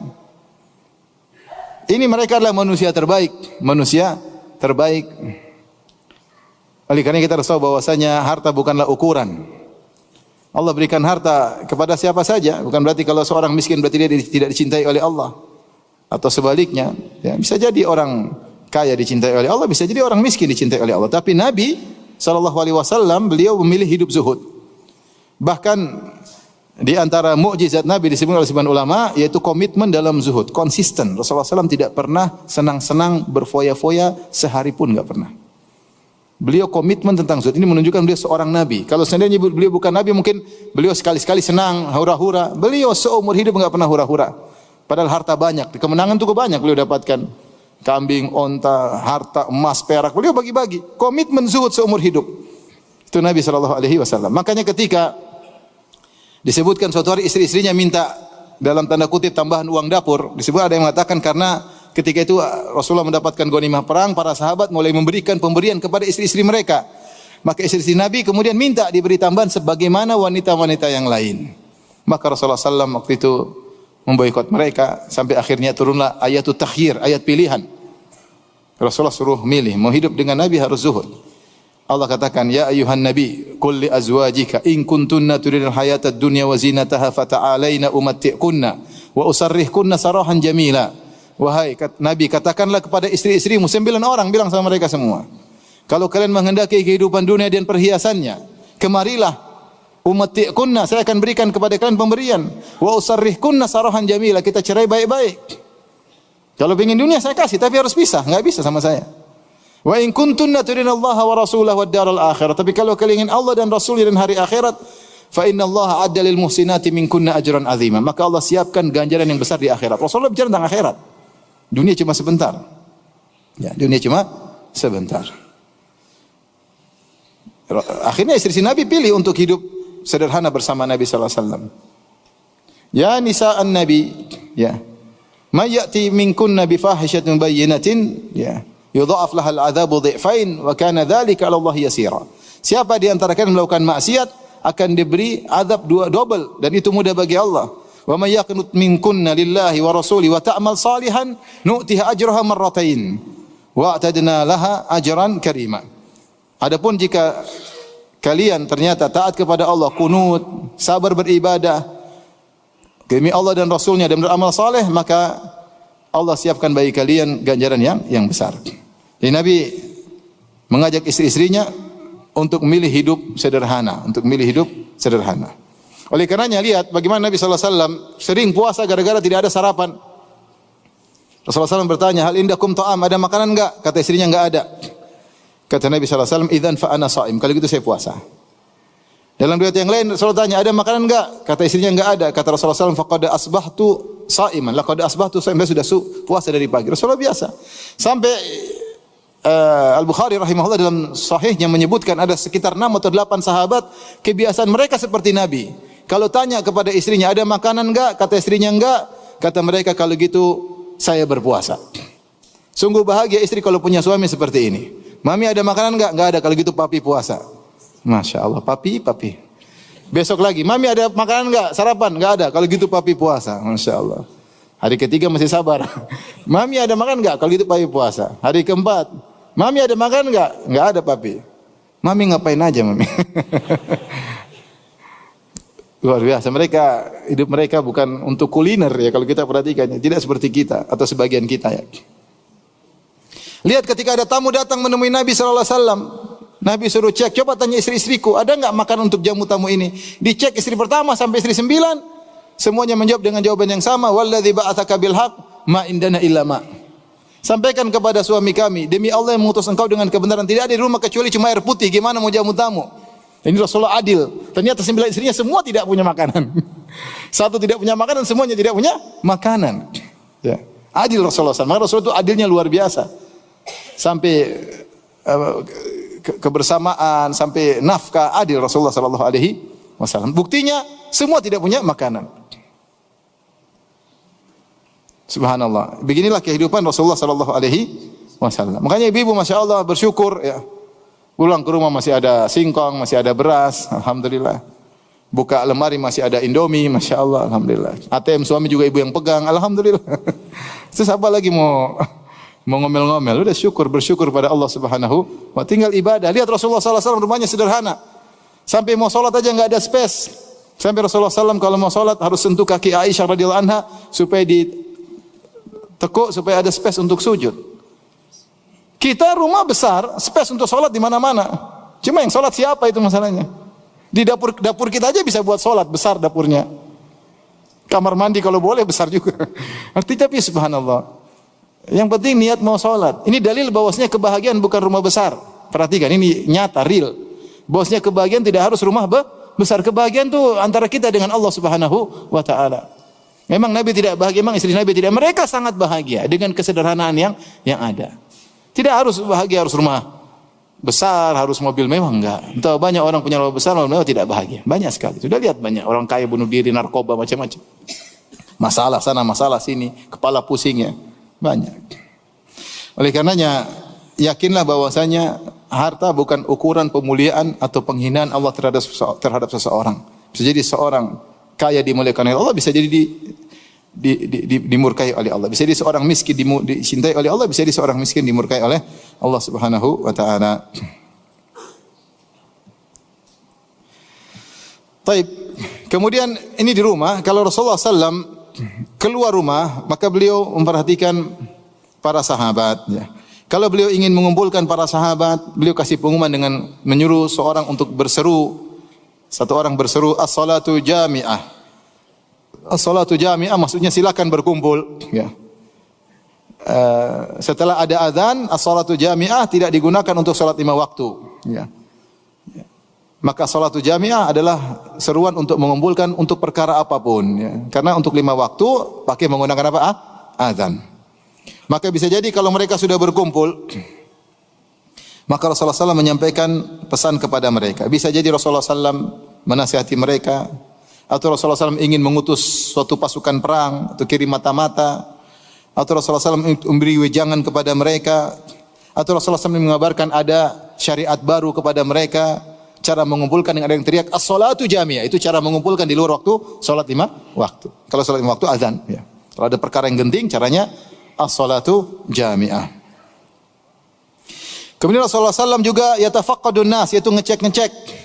Ini mereka adalah manusia terbaik, manusia terbaik. Oleh karena kita harus tahu bahwasanya harta bukanlah ukuran. Allah berikan harta kepada siapa saja, bukan berarti kalau seorang miskin berarti dia tidak dicintai oleh Allah. Atau sebaliknya, ya, bisa jadi orang kaya dicintai oleh Allah, bisa jadi orang miskin dicintai oleh Allah. Tapi Nabi SAW beliau memilih hidup zuhud. Bahkan di antara mukjizat Nabi disebut oleh sebagian ulama yaitu komitmen dalam zuhud, konsisten. Rasulullah SAW tidak pernah senang-senang berfoya-foya sehari pun enggak pernah. Beliau komitmen tentang zuhud. Ini menunjukkan beliau seorang nabi. Kalau seandainya beliau bukan nabi, mungkin beliau sekali-sekali senang, hura-hura. Beliau seumur hidup enggak pernah hura-hura. Padahal harta banyak, kemenangan cukup banyak beliau dapatkan. Kambing, onta, harta, emas, perak, beliau bagi-bagi. Komitmen zuhud seumur hidup. Itu Nabi SAW. Makanya ketika disebutkan suatu hari istri-istrinya minta dalam tanda kutip tambahan uang dapur, disebut ada yang mengatakan karena ketika itu Rasulullah mendapatkan ghanimah perang, para sahabat mulai memberikan pemberian kepada istri-istri mereka. Maka istri-istri Nabi kemudian minta diberi tambahan sebagaimana wanita-wanita yang lain. Maka Rasulullah SAW waktu itu memboikot mereka sampai akhirnya turunlah ayatut takhyir, ayat pilihan. Rasulullah suruh milih, mau hidup dengan Nabi harus zuhud. Allah katakan, ya ayuhan nabi, qul li azwajika in kuntunna turidul hayatad dunya wa zinataha fata'alaina umatti'kunna wa usarrihkunna sarahan jamila. Wahai Nabi, katakanlah kepada istri-istrimu, 9 orang, bilang sama mereka semua. Kalau kalian menghendaki kehidupan dunia dan perhiasannya, kemarilah umatti'kunna, saya akan berikan kepada kalian pemberian. Wa usarrihkunna sarahan jamila, kita cerai baik-baik. Kalau ingin dunia saya kasih, tapi harus pisah, enggak bisa sama saya. Wa in kuntunna turinallaha wa rasulahu wad daral akhirah. Tapi kalau kalian ingin Allah dan Rasulnya dan hari akhirat, fa innallaha adda lil muhsinati minkunna ajran azima. Maka Allah siapkan ganjaran yang besar di akhirat. Rasulullah bicara tentang akhirat. Dunia cuma sebentar. Ya, dunia cuma sebentar. Akhirnya istri Nabi pilih untuk hidup sederhana bersama Nabi sallallahu alaihi wasallam. Ya nisa'an Nabi, ya. May ya'ti minkunna bi fahishatin bayyinatin, ya. Yudha'af lahal 'adzabu dhi'fain wa kana dzalika 'ala Allah yasira. Siapa di antara kalian melakukan maksiat akan diberi azab double dan itu mudah bagi Allah. Wa may yaqnut minkunna lillahi wa rasuli wa ta'mal salihan nu'tiha ajraha marratain wa a'tadna laha ajran karima. Adapun jika kalian ternyata taat kepada Allah, kunut, sabar beribadah demi Allah dan Rasulnya dan beramal saleh, maka Allah siapkan bagi kalian ganjaran yang besar. Jadi Nabi mengajak istri-istrinya untuk memilih hidup sederhana, Oleh karenanya lihat bagaimana Nabi sallallahu alaihi wasallam sering puasa gara-gara tidak ada sarapan. Rasulullah SAW bertanya, hal indakum ta'am, ada makanan enggak? Kata istrinya enggak ada. Kata Nabi sallallahu alaihi wasallam, idzan fa ana shaim, kalau gitu saya puasa. Dalam riwayat yang lain Rasulullah tanya, ada makanan enggak? Kata istrinya enggak ada. Kata Rasulullah SAW, faqad asbahtu shaiman, laqad asbahtu shaiman, sudah puasa dari pagi. Rasulullah biasa. Sampai Al-Bukhari rahimahullah dalam sahihnya menyebutkan ada sekitar 6 atau 8 sahabat kebiasaan mereka seperti Nabi. Kalau tanya kepada istrinya, ada makanan enggak? Kata istrinya enggak. Kata mereka, kalau gitu saya berpuasa. Sungguh bahagia istri kalau punya suami seperti ini. Mami ada makanan enggak? Enggak ada. Kalau gitu papi puasa. Masya Allah, papi. Besok lagi, mami ada makanan enggak? Sarapan? Enggak ada. Kalau gitu papi puasa. Masya Allah. Hari ketiga masih sabar. Mami ada makan enggak? Kalau gitu papi puasa. Hari keempat, mami ada makan enggak? Enggak ada papi. Mami ngapain aja mami? Luar biasa. Hidup mereka bukan untuk kuliner ya kalau kita perhatikan. Tidak seperti kita atau sebagian kita ya. Lihat ketika ada tamu datang menemui Nabi sallallahu alaihi wasallam, Nabi suruh cek, coba tanya istri-istriku, ada enggak makan untuk jamu tamu ini? Dicek istri pertama sampai istri 9, semuanya menjawab dengan jawaban yang sama, walladzi ba'atsaka bil haqq ma indana illa ma. Sampaikan kepada suami kami, demi Allah yang mengutus engkau dengan kebenaran, tidak ada di rumah kecuali cuma air putih, gimana mau jamu tamu? Ini Rasulullah adil. Ternyata 9 istrinya semua tidak punya makanan. Satu tidak punya makanan, semuanya tidak punya makanan. Ya. Adil Rasulullah SAW. Maka Rasulullah itu adilnya luar biasa. Sampai kebersamaan, sampai nafkah, adil Rasulullah SAW. Buktinya semua tidak punya makanan. Subhanallah. Beginilah kehidupan Rasulullah SAW. Makanya ibu-ibu masya Allah bersyukur ya. Pulang ke rumah masih ada singkong, masih ada beras, alhamdulillah. Buka lemari masih ada Indomie, masya Allah, alhamdulillah. ATM suami juga ibu yang pegang, alhamdulillah. Terus apa lagi mau ngomel-ngomel? Udah bersyukur pada Allah Subhanahu wa. Tinggal ibadah. Lihat Rasulullah SAW rumahnya sederhana. Sampai mau sholat aja nggak ada space. Sampai Rasulullah SAW kalau mau sholat harus sentuh kaki Aisyah radhiyallahu anha supaya ditekuk supaya ada space untuk sujud. Kita rumah besar, space untuk sholat di mana-mana. Cuma yang sholat siapa itu masalahnya. Di dapur kita aja bisa buat sholat, besar dapurnya. Kamar mandi kalau boleh besar juga. Artinya tapi subhanallah. Yang penting niat mau sholat. Ini dalil bahwasanya kebahagiaan bukan rumah besar. Perhatikan, ini nyata, real. Bahwasanya kebahagiaan tidak harus rumah besar. Kebahagiaan itu antara kita dengan Allah Subhanahu wa ta'ala. Memang Nabi tidak bahagia, memang istri Nabi tidak. Mereka sangat bahagia dengan kesederhanaan yang ada. Tidak harus bahagia, harus rumah besar, harus mobil mewah, enggak. Entah banyak orang punya rumah besar, mobil mewah tidak bahagia. Banyak sekali. Sudah lihat banyak orang kaya bunuh diri, narkoba, macam-macam. Masalah sana, masalah sini, kepala pusingnya. Banyak. Oleh karenanya, yakinlah bahwasanya harta bukan ukuran pemuliaan atau penghinaan Allah terhadap seseorang. Bisa jadi seorang kaya dimuliakan oleh Allah, bisa jadi dimurkai oleh Allah. Bisa jadi seorang miskin dicintai oleh Allah, bisa jadi seorang miskin dimurkai oleh Allah Subhanahu wa taala. Baik. Kemudian ini di rumah, kalau Rasulullah SAW keluar rumah, maka beliau memperhatikan para sahabat. Ya. Kalau beliau ingin mengumpulkan para sahabat, beliau kasih pengumuman dengan menyuruh seorang untuk berseru. Satu orang berseru, as-salatu jami'ah. As-salatu jami'ah maksudnya silakan berkumpul. Ya. Setelah ada azan, as-salatu jami'ah tidak digunakan untuk salat 5 waktu. Ya. Maka salatu jami'ah adalah seruan untuk mengumpulkan untuk perkara apapun. Ya. Karena untuk 5 waktu pakai menggunakan apa? Azan. Maka bisa jadi kalau mereka sudah berkumpul, maka Rasulullah SAW menyampaikan pesan kepada mereka. Bisa jadi Rasulullah SAW menasihati mereka, atau Rasulullah SAW ingin mengutus suatu pasukan perang, atau kirim mata-mata, atau Rasulullah SAW memberi wejangan kepada mereka, atau Rasulullah SAW mengabarkan ada syariat baru kepada mereka, cara mengumpulkan yang ada yang teriak as-salatu jami'ah, itu cara mengumpulkan di luar waktu salat 5 waktu. Kalau salat 5 waktu azan, ya. Kalau ada perkara yang genting, caranya as-salatu jami'ah. Kemudian Rasulullah SAW juga yatafaqqadun nas, yaitu ngecek-ngecek.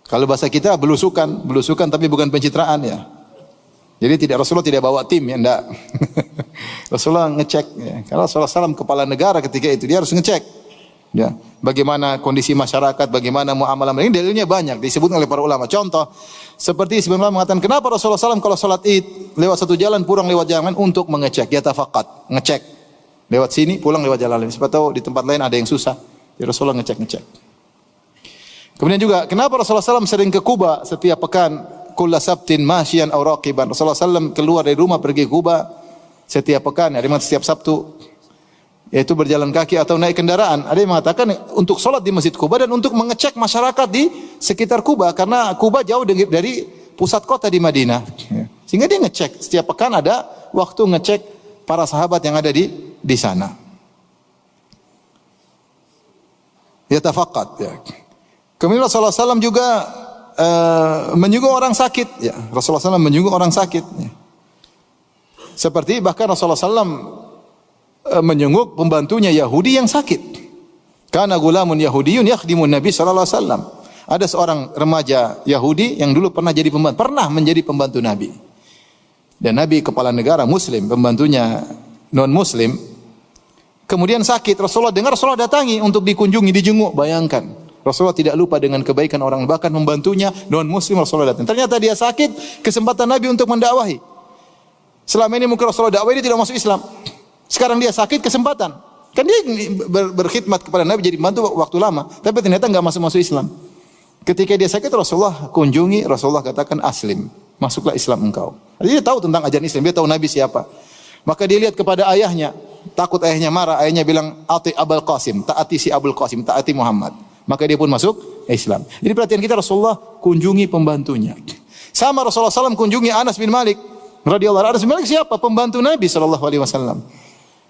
Kalau bahasa kita belusukan tapi bukan pencitraan ya. Jadi Rasulullah tidak bawa tim ya, enggak. Rasulullah ngecek ya. Karena Rasulullah SAW kepala negara ketika itu dia harus ngecek. Ya, bagaimana kondisi masyarakat, bagaimana muamalah mereka. Ini dalilnya banyak disebut oleh para ulama. Contoh, seperti sebenarnya mengatakan kenapa Rasulullah SAW kalau salat Id lewat satu jalan pulang lewat jalan untuk mengecek, yatafaqqad, ngecek. Lewat sini pulang lewat jalan lain. Siapa tahu di tempat lain ada yang susah. Jadi Rasulullah ngecek-ngecek. Kemudian juga kenapa Rasulullah SAW sering ke Kuba setiap pekan, kulla sabtin masyian aw raqiban. Rasulullah SAW keluar dari rumah pergi ke Kuba setiap pekan, ada yang setiap Sabtu, yaitu berjalan kaki atau naik kendaraan. Ada yang mengatakan untuk sholat di Masjid Kuba dan untuk mengecek masyarakat di sekitar Kuba, karena Kuba jauh dari pusat kota di Madinah. Sehingga dia ngecek setiap pekan ada waktu ngecek para sahabat yang ada di sana. Yatafaqqad ya. Kemudian Rasulullah SAW juga menyungguh orang sakit. Ya, Rasulullah SAW menyungguh orang sakit. Ya. Seperti bahkan Rasulullah SAW menyungguh pembantunya Yahudi yang sakit. Kana gulamun Yahudiyun yakhdimun Nabi sallallahu alaihi wasallam. Ada seorang remaja Yahudi yang dulu pernah menjadi pembantu Nabi. Dan Nabi kepala negara muslim, pembantunya non muslim. Kemudian sakit, Rasulullah dengar, Rasulullah datangi untuk dikunjungi, dijenguk. Bayangkan, Rasulullah tidak lupa dengan kebaikan orang, bahkan membantunya non muslim Rasulullah datang. Ternyata dia sakit, kesempatan Nabi untuk mendakwahi. Selama ini mungkin Rasulullah dakwah dia tidak masuk Islam. Sekarang dia sakit, kesempatan. Kan dia berkhidmat kepada Nabi jadi bantu waktu lama, tapi ternyata enggak masuk Islam. Ketika dia sakit Rasulullah kunjungi, Rasulullah katakan aslim, masuklah Islam engkau. Jadi dia tahu tentang ajaran Islam, dia tahu Nabi siapa. Maka dia lihat kepada ayahnya, takut ayahnya marah, ayahnya bilang ati Abul Qasim, taati si Abul Qasim, taati Muhammad. Maka dia pun masuk Islam. Jadi perhatian kita, Rasulullah kunjungi pembantunya. Sama Rasulullah SAW kunjungi Anas bin Malik radhiyallahu anhu. Anas bin Malik siapa? Pembantu Nabi sallallahu alaihi wasallam.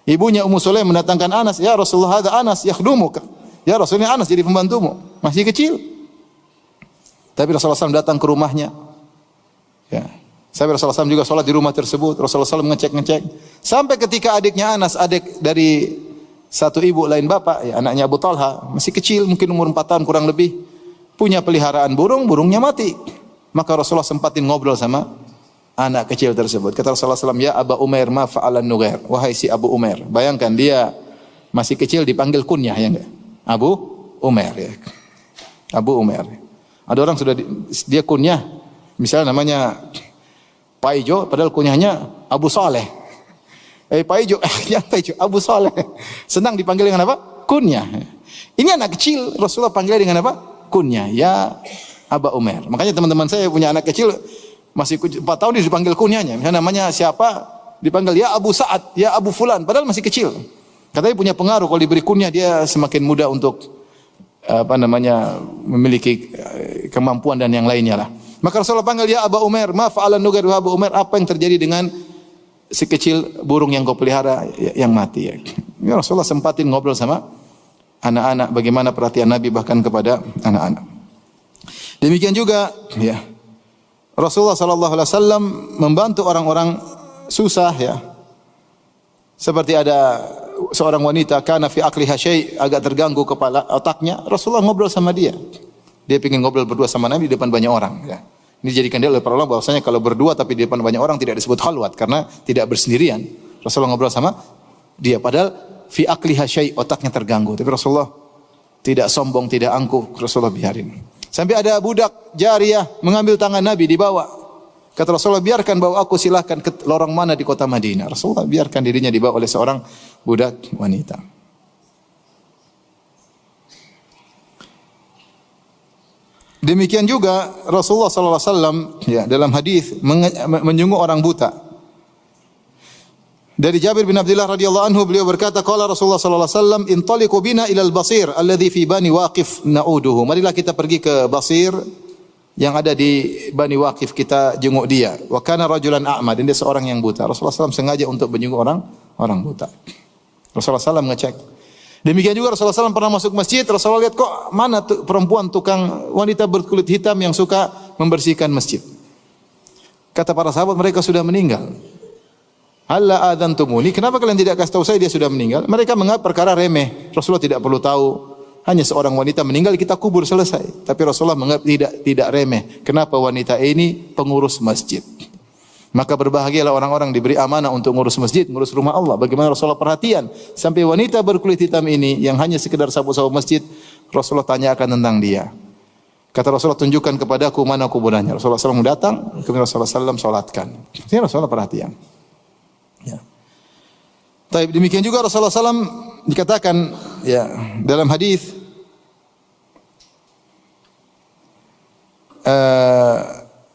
Ibunya Ummu Sulaim mendatangkan Anas, ya Rasulullah, ada Anas yakhdumuka. Ya Rasulnya Anas jadi pembantumu, masih kecil. Tapi Rasulullah SAW datang ke rumahnya. Ya. Sampai Rasulullah SAW juga sholat di rumah tersebut. Rasulullah SAW ngecek-ngecek. Sampai ketika adiknya Anas, adik dari satu ibu lain bapak, ya, anaknya Abu Talha, masih kecil, mungkin umur 4 tahun kurang lebih, punya peliharaan burung, burungnya mati. Maka Rasulullah sempatin ngobrol sama anak kecil tersebut. Kata Rasulullah SAW, ya Aba Umair ma fa'alan Nugair. Wahai si Abu Umair. Bayangkan dia masih kecil dipanggil kunyah, ya enggak? Abu Umair, ya. Abu Umair. Ada orang sudah dia kunyah, misalnya namanya Pak Ijo, padahal kunyahnya Abu Saleh. Pak Ijo, ya Pak Ijo, Abu Saleh. Senang dipanggil dengan apa? Kunyah. Ini anak kecil, Rasulullah panggilnya dengan apa? Kunyah. Ya Aba Umair. Makanya teman-teman saya punya anak kecil, masih 4 tahun dia dipanggil kunyahnya. Misalnya namanya siapa, dipanggil ya Abu Sa'ad, ya Abu Fulan, padahal masih kecil. Katanya punya pengaruh, kalau diberi kunyah dia semakin mudah untuk memiliki kemampuan dan yang lainnya lah. Maka Rasulullah panggil ya Aba Umair, ma fa'alan Nugair wa Abu Umair, apa yang terjadi dengan si kecil burung yang kau pelihara yang mati, ya. Ya Rasulullah sempatin ngobrol sama anak-anak, bagaimana perhatian Nabi bahkan kepada anak-anak. Demikian juga ya Rasulullah sallallahu alaihi wasallam membantu orang-orang susah, ya. Seperti ada seorang wanita kana fi aqliha syai', agak terganggu kepala otaknya, Rasulullah ngobrol sama dia. Dia ingin ngobrol berdua sama Nabi di depan banyak orang, ya. Ini dijadikan dia oleh para ulama bahwasanya kalau berdua tapi di depan banyak orang tidak disebut khalwat karena tidak bersendirian. Rasulullah ngobrol sama dia padahal fi aqliha syai', otaknya terganggu. Tapi Rasulullah tidak sombong, tidak angkuh, Rasulullah biarin. Sampai ada budak jariyah mengambil tangan Nabi dibawa. Kata Rasulullah, biarkan bawa aku, silahkan ke lorong mana di kota Madinah. Rasulullah biarkan dirinya dibawa oleh seorang budak wanita. Demikian juga Rasulullah sallallahu alaihi wasallam ya dalam hadis menjenguk orang buta. Dari Jabir bin Abdullah radhiyallahu anhu beliau berkata, qala Rasulullah sallallahu alaihi wasallam, intaliqu bina ilal Basir alladhi fi Bani Waqif na'uduhu. Marilah kita pergi ke Basir yang ada di Bani Waqif, kita jenguk dia. Wa kana rajulan a'ma, dan dia seorang yang buta. Rasulullah SAW sengaja untuk menjenguk orang buta. Rasulullah SAW ngecek. Demikian juga Rasulullah SAW pernah masuk masjid, Rasulullah lihat kok mana perempuan tukang wanita berkulit hitam yang suka membersihkan masjid. Kata para sahabat, mereka sudah meninggal. Halla adantumuni, kenapa kalian tidak kasih tahu saya dia sudah meninggal? Mereka menganggap perkara remeh. Rasulullah tidak perlu tahu. Hanya seorang wanita meninggal kita kubur, selesai. Tapi Rasulullah menganggap tidak remeh. Kenapa wanita ini pengurus masjid? Maka berbahagialah orang-orang diberi amanah untuk ngurus masjid, ngurus rumah Allah. Bagaimana Rasulullah perhatian sampai wanita berkulit hitam ini yang hanya sekedar sapu-sapu masjid, Rasulullah tanyakan tentang dia. Kata Rasulullah, tunjukkan kepadaku mana kuburannya. Rasulullah SAW datang, kemudian Rasulullah SAW salatkan. Ini Rasulullah perhatian. Ya. Tapi demikian juga Rasulullah SAW dikatakan ya dalam hadis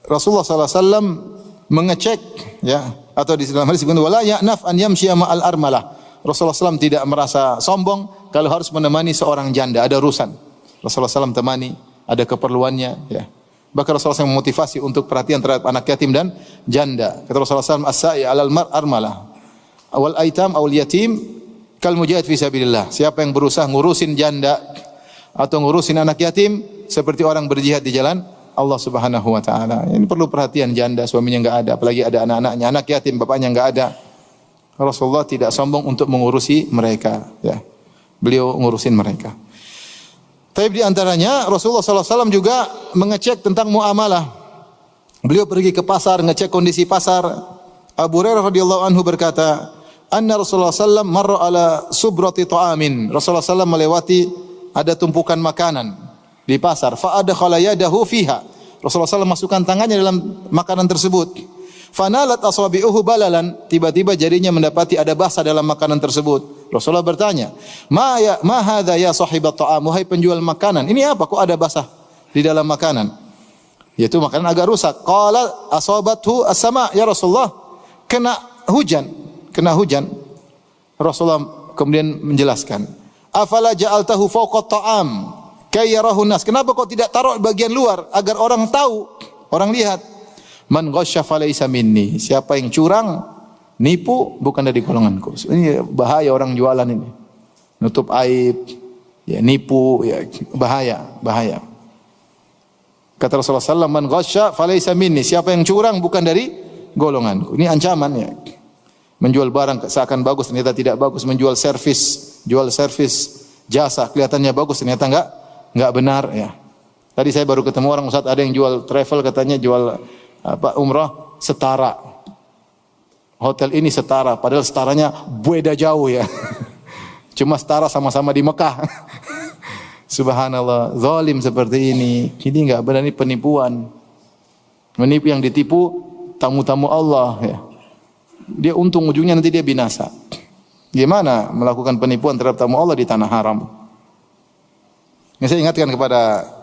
Rasulullah SAW mengecek ya, atau di dalam hadis disebutkan wala ya'naf an yamshiya ma'al armalah. Rasulullah SAW tidak merasa sombong kalau harus menemani seorang janda, ada urusan. Rasulullah SAW temani, ada keperluannya ya. Bahkan Rasulullah SAW memotivasi untuk perhatian terhadap anak yatim dan janda. Kata Rasulullah SAW, as-sa'i 'alal armalah wal aitam aw yatim kal mujahid fi sabilillah. Siapa yang berusaha ngurusin janda atau ngurusin anak yatim seperti orang berjihad di jalan Allah Subhanahu wa taala. Ini perlu perhatian janda, suaminya enggak ada, apalagi ada anak-anaknya, anak yatim bapaknya enggak ada. Rasulullah tidak sombong untuk mengurusi mereka, ya. Beliau ngurusin mereka. Tapi di antaranya Rasulullah sallallahu alaihi wasallam juga mengecek tentang muamalah. Beliau pergi ke pasar, ngecek kondisi pasar. Abu Hurairah radhiyallahu anhu berkata, anna Rasulullah sallallahu alaihi wasallam marra ala subrati ta'amin. Rasulullah sallallahu melewati ada tumpukan makanan di pasar, fa adkhala yadahu fiha. Rasulullah SAW masukkan tangannya dalam makanan tersebut. Fanalat asabi'uhu balalan, tiba-tiba jarinya mendapati ada basah dalam makanan tersebut. Rasulullah bertanya, ma hadza ya sahibat ta'am, wahai penjual makanan, ini apa kok ada basah di dalam makanan? Yaitu makanan agak rusak. Qala asabathu as-sama, ya Rasulullah, kena hujan. Rasulullah kemudian menjelaskan, afala ja'altahu fawqa ta'am kayyarahu nas. Kenapa kau tidak taruh bagian luar agar orang tahu, orang lihat? Man ghasyya falaysa minni. Siapa yang curang, nipu, bukan dari golonganku. Ini bahaya orang jualan ini. Nutup aib, ya nipu, ya bahaya. Kata Rasulullah SAW, man ghasya falaysa minni, siapa yang curang bukan dari golonganku. Ini ancaman ya. Menjual barang seakan bagus ternyata tidak bagus, menjual jual servis jasa kelihatannya bagus ternyata enggak benar ya. Tadi saya baru ketemu orang Ustaz, ada yang jual travel, katanya jual umrah setara. Hotel ini setara, padahal setaranya beda jauh ya. Cuma setara sama-sama di Mekah. Subhanallah, zalim seperti ini. Ini enggak benar, ini penipuan. Menipu, yang ditipu tamu-tamu Allah ya. Dia untung, ujungnya nanti dia binasa. Gimana melakukan penipuan terhadap tamu Allah di tanah haram? Yang saya ingatkan kepada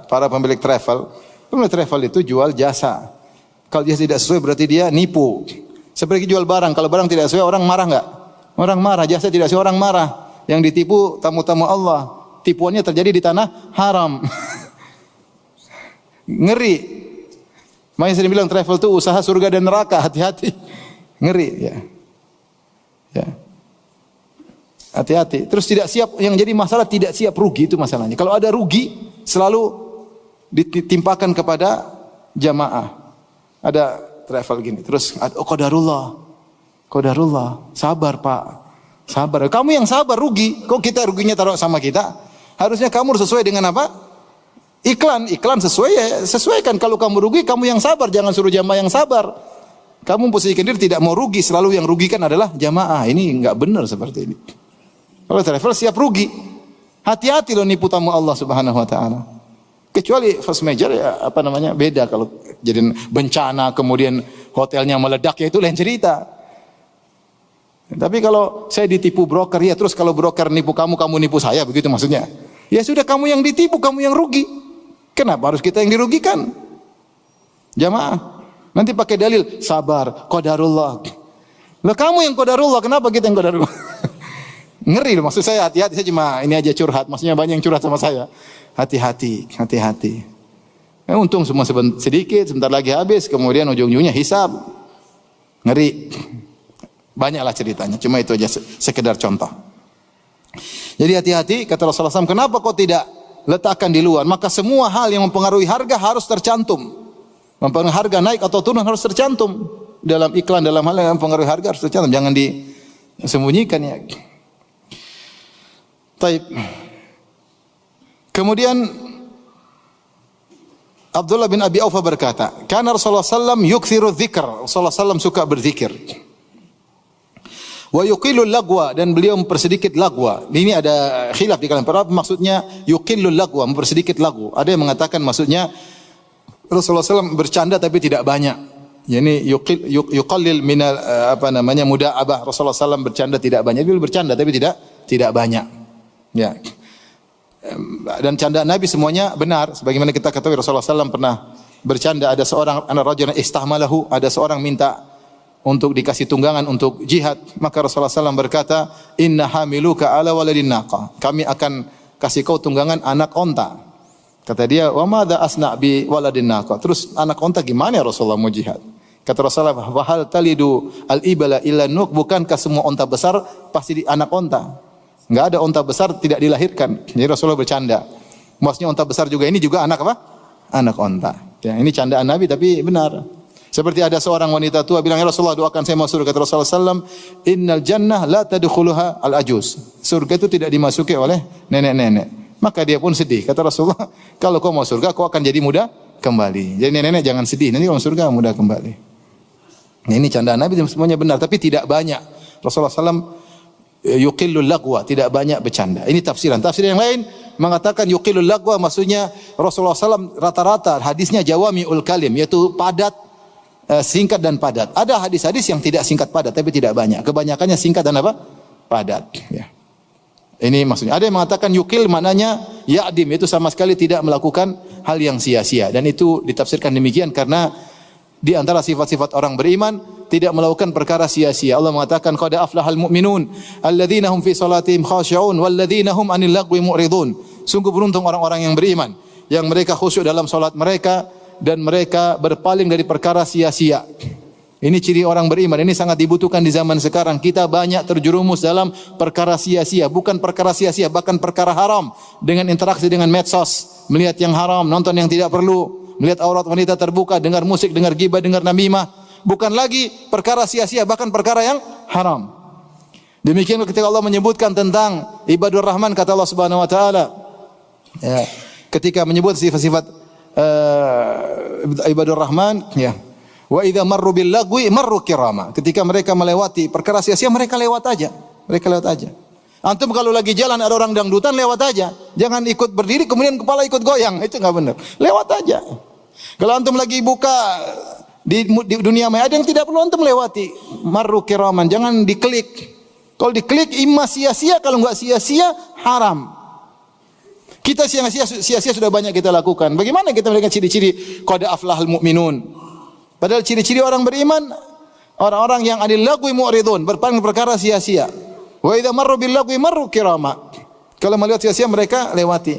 para pemilik travel itu jual jasa. Kalau dia tidak sesuai berarti dia nipu. Seperti jual barang, kalau barang tidak sesuai orang marah enggak? Orang marah, jasa tidak sesuai orang marah. Yang ditipu tamu-tamu Allah. Tipuannya terjadi di tanah haram. Ngeri. Makanya saya bilang travel itu usaha surga dan neraka, hati-hati. Ngeri ya. Ya. Hati-hati. Terus tidak siap, yang jadi masalah tidak siap rugi, itu masalahnya. Kalau ada rugi selalu ditimpakan kepada jamaah. Ada travel gini, terus qadarullah. Sabar, Pak. Sabar. Kamu yang sabar rugi. Kok kita ruginya taruh sama kita? Harusnya kamu sesuai dengan apa? Iklan sesuaikan. Kalau kamu rugi, kamu yang sabar, jangan suruh jamaah yang sabar. Kamu posisikan diri tidak mau rugi, selalu yang rugikan adalah jamaah. Ini enggak benar seperti ini. Kalau travel siap rugi. Hati-hati loh nipu tamu Allah Subhanahu wa taala. Kecuali first major ya beda, kalau jadi bencana kemudian hotelnya meledak ya itu lain cerita. Tapi kalau saya ditipu broker ya, terus kalau broker nipu kamu nipu saya, begitu maksudnya. Ya sudah, kamu yang ditipu, kamu yang rugi. Kenapa harus kita yang dirugikan? Jamaah. Nanti pakai dalil sabar, qadarullah. Lah kamu yang qadarullah, kenapa kita yang qadarullah? Ngeri loh, maksud saya hati-hati. Saya cuma ini aja curhat, maksudnya banyak yang curhat sama saya. Hati-hati. Untung semua sedikit, sebentar lagi habis, kemudian ujung-ujungnya hisab. Ngeri. Banyaklah ceritanya, cuma itu aja sekedar contoh. Jadi hati-hati, kata Rasulullah SAW, kenapa kau tidak letakkan di luar? Maka semua hal yang mempengaruhi harga harus tercantum. Mempengaruhi harga naik atau turun harus tercantum. Dalam iklan, dalam hal yang mempengaruhi harga harus tercantum. Jangan disembunyikan ya. Taib. Kemudian Abdullah bin Abi Aufa berkata, "Kana Rasulullah sallam yukthiru dzikr." Rasulullah sallam suka berzikir. Wa yuqillul lagwa, dan beliau mempersedikit lagwa. Ini ada khilaf di kalangan para, maksudnya yuqillul lagwa, mempersedikit lagu. Ada yang mengatakan maksudnya Rasulullah SAW bercanda tapi tidak banyak. Yani yuqallil minal muda'abah. Rasulullah SAW bercanda tidak banyak. Beliau bercanda tapi tidak banyak. Ya. Dan candaan Nabi semuanya benar. Sebagaimana kita ketahui Rasulullah SAW pernah bercanda. Ada seorang anak rajulun istahmalahu, ada seorang minta untuk dikasih tunggangan untuk jihad. Maka Rasulullah SAW berkata, inna hamiluka ala waladin naqa. Kami akan kasih kau tunggangan anak onta. Kata dia, wa madza asna bi waladin naqa. Terus anak onta gimana ya Rasulullah mau jihad? Kata Rasulullah, wa hal talidu al-ibla illa nuk. Bukankah semua onta besar pasti anak onta? Enggak ada onta besar tidak dilahirkan. Jadi Rasulullah bercanda. Maksudnya onta besar juga, ini juga anak apa? Anak onta. Ya, ini candaan Nabi tapi benar. Seperti ada seorang wanita tua bilang, ya Rasulullah doakan saya masuk. Kata Rasulullah SAW, innal jannah la tadkhuluha al-ajuz. Surga itu tidak dimasuki oleh nenek-nenek. Maka dia pun sedih. Kata Rasulullah, kalau kau mau surga, kau akan jadi muda kembali. Jadi nenek-nenek jangan sedih, nanti kau mau surga muda kembali. Nah, ini candaan Nabi semuanya benar, tapi tidak banyak. Rasulullah SAW yuqillul lagwa, tidak banyak bercanda. Ini tafsiran. Tafsiran yang lain mengatakan yuqillul lagwa, maksudnya Rasulullah SAW rata-rata hadisnya jawami'ul kalim, yaitu padat, singkat dan padat. Ada hadis-hadis yang tidak singkat padat tapi tidak banyak. Kebanyakannya singkat dan apa? Padat. Ya. Ini maksudnya. Ada yang mengatakan yukil maknanya ya'dim, itu sama sekali tidak melakukan hal yang sia-sia. Dan itu ditafsirkan demikian karena di antara sifat-sifat orang beriman tidak melakukan perkara sia-sia. Allah mengatakan qad aflahal mu'minun alladzina hum fi salatihim khashi'un walladzina hum 'anil lagwi mu'ridun. Sungguh beruntung orang-orang yang beriman yang mereka khusyuk dalam salat mereka dan mereka berpaling dari perkara sia-sia. Ini ciri orang beriman. Ini sangat dibutuhkan di zaman sekarang. Kita banyak terjerumus dalam perkara sia-sia, bukan perkara sia-sia, bahkan perkara haram dengan interaksi dengan medsos, melihat yang haram, nonton yang tidak perlu, melihat aurat wanita terbuka, dengar musik, dengar ghibah, dengar namimah. Bukan lagi perkara sia-sia, bahkan perkara yang haram. Demikian ketika Allah menyebutkan tentang ibadur rahman, kata Allah Subhanahu wa taala, ya, ketika menyebut sifat-sifat ibadur rahman, ya, wa idza marru bil lagwi marru kirama. Ketika mereka melewati perkara sia-sia, mereka lewat aja. Mereka lewat aja. Antum kalau lagi jalan ada orang dangdutan, lewat aja. Jangan ikut berdiri kemudian kepala ikut goyang. Itu enggak benar. Lewat aja. Kalau antum lagi buka di dunia maya, ada yang tidak perlu antum lewati. Marru kiraman, jangan diklik. Kalau diklik imma sia-sia, kalau enggak sia-sia haram. Kita sia-sia sudah banyak kita lakukan. Bagaimana kita melihat ciri-ciri qad aflahal mu'minun? Padahal ciri-ciri orang beriman, orang-orang yang anil lagwi mu'ridun, berpaling perkara sia-sia. Wa idza marru bil lagwi marru kirama. Kalau melihat sia-sia mereka lewati.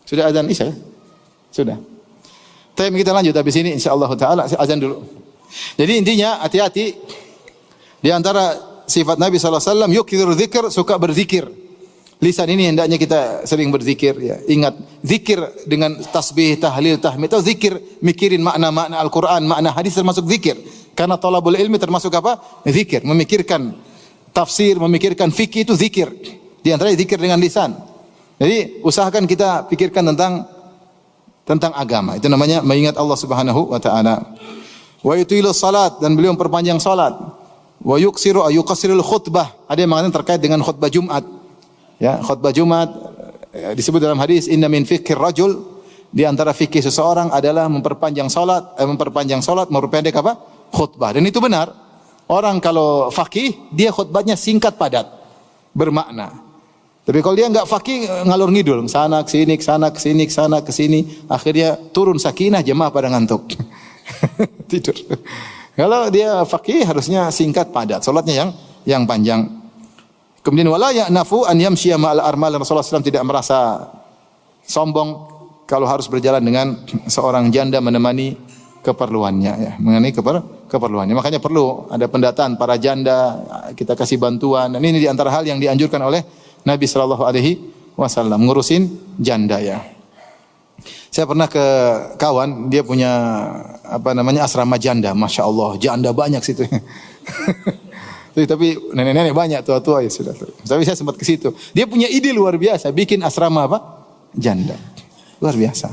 Sudah azan Isya? Sudah. Tapi kita lanjut habis ini insyaallah taala azan dulu. Jadi intinya hati-hati di antara sifat Nabi sallallahu alaihi wasallam yukthiru dzikr, suka berzikir. Lisan ini hendaknya kita sering berzikir, ya. Ingat, zikir dengan tasbih, tahlil, tahmid atau zikir mikirin makna-makna Al-Qur'an, makna hadis termasuk zikir. Karena talabul ilmi termasuk apa? Zikir, memikirkan tafsir, memikirkan fikih itu zikir. Di antaranya zikir dengan lisan. Jadi usahakan kita pikirkan tentang agama. Itu namanya mengingat Allah Subhanahu wa taala. Wa yutilu salat, dan beliau memperpanjang salat. Wa yuksiru ayuqsirul khutbah. Ada yang mengatakan terkait dengan khutbah Jumat. Ya, khutbah Jumat disebut dalam hadis inna min fiqhir rajul, di antara fikih seseorang adalah memperpanjang salat, memperpendek apa? Khutbah. Dan itu benar. Orang kalau faqih, dia khutbahnya singkat padat, bermakna. Tapi kalau dia enggak faqih, ngalur ngidul, sana ke sini, sana ke sini, sana ke sini, akhirnya turun sakinah, jemaah pada ngantuk. Tidur. Kalau dia faqih harusnya singkat padat, salatnya yang panjang. Kemudian wala ya'nafu an yamshiya ma'al armal, Rasulullah SAW tidak merasa sombong kalau harus berjalan dengan seorang janda menemani keperluannya, ya, mengenai keperluannya. Makanya perlu ada pendataan para janda, kita kasih bantuan. Dan ini di antara hal yang dianjurkan oleh Nabi sallallahu alaihi wasallam, ngurusin janda, ya. Saya pernah ke kawan, dia punya asrama janda, Masya Allah, janda banyak situ. Tapi nenek-nenek banyak, tua-tua ya sudah. Tapi saya sempat ke situ. Dia punya ide luar biasa, bikin asrama apa? Janda. Luar biasa.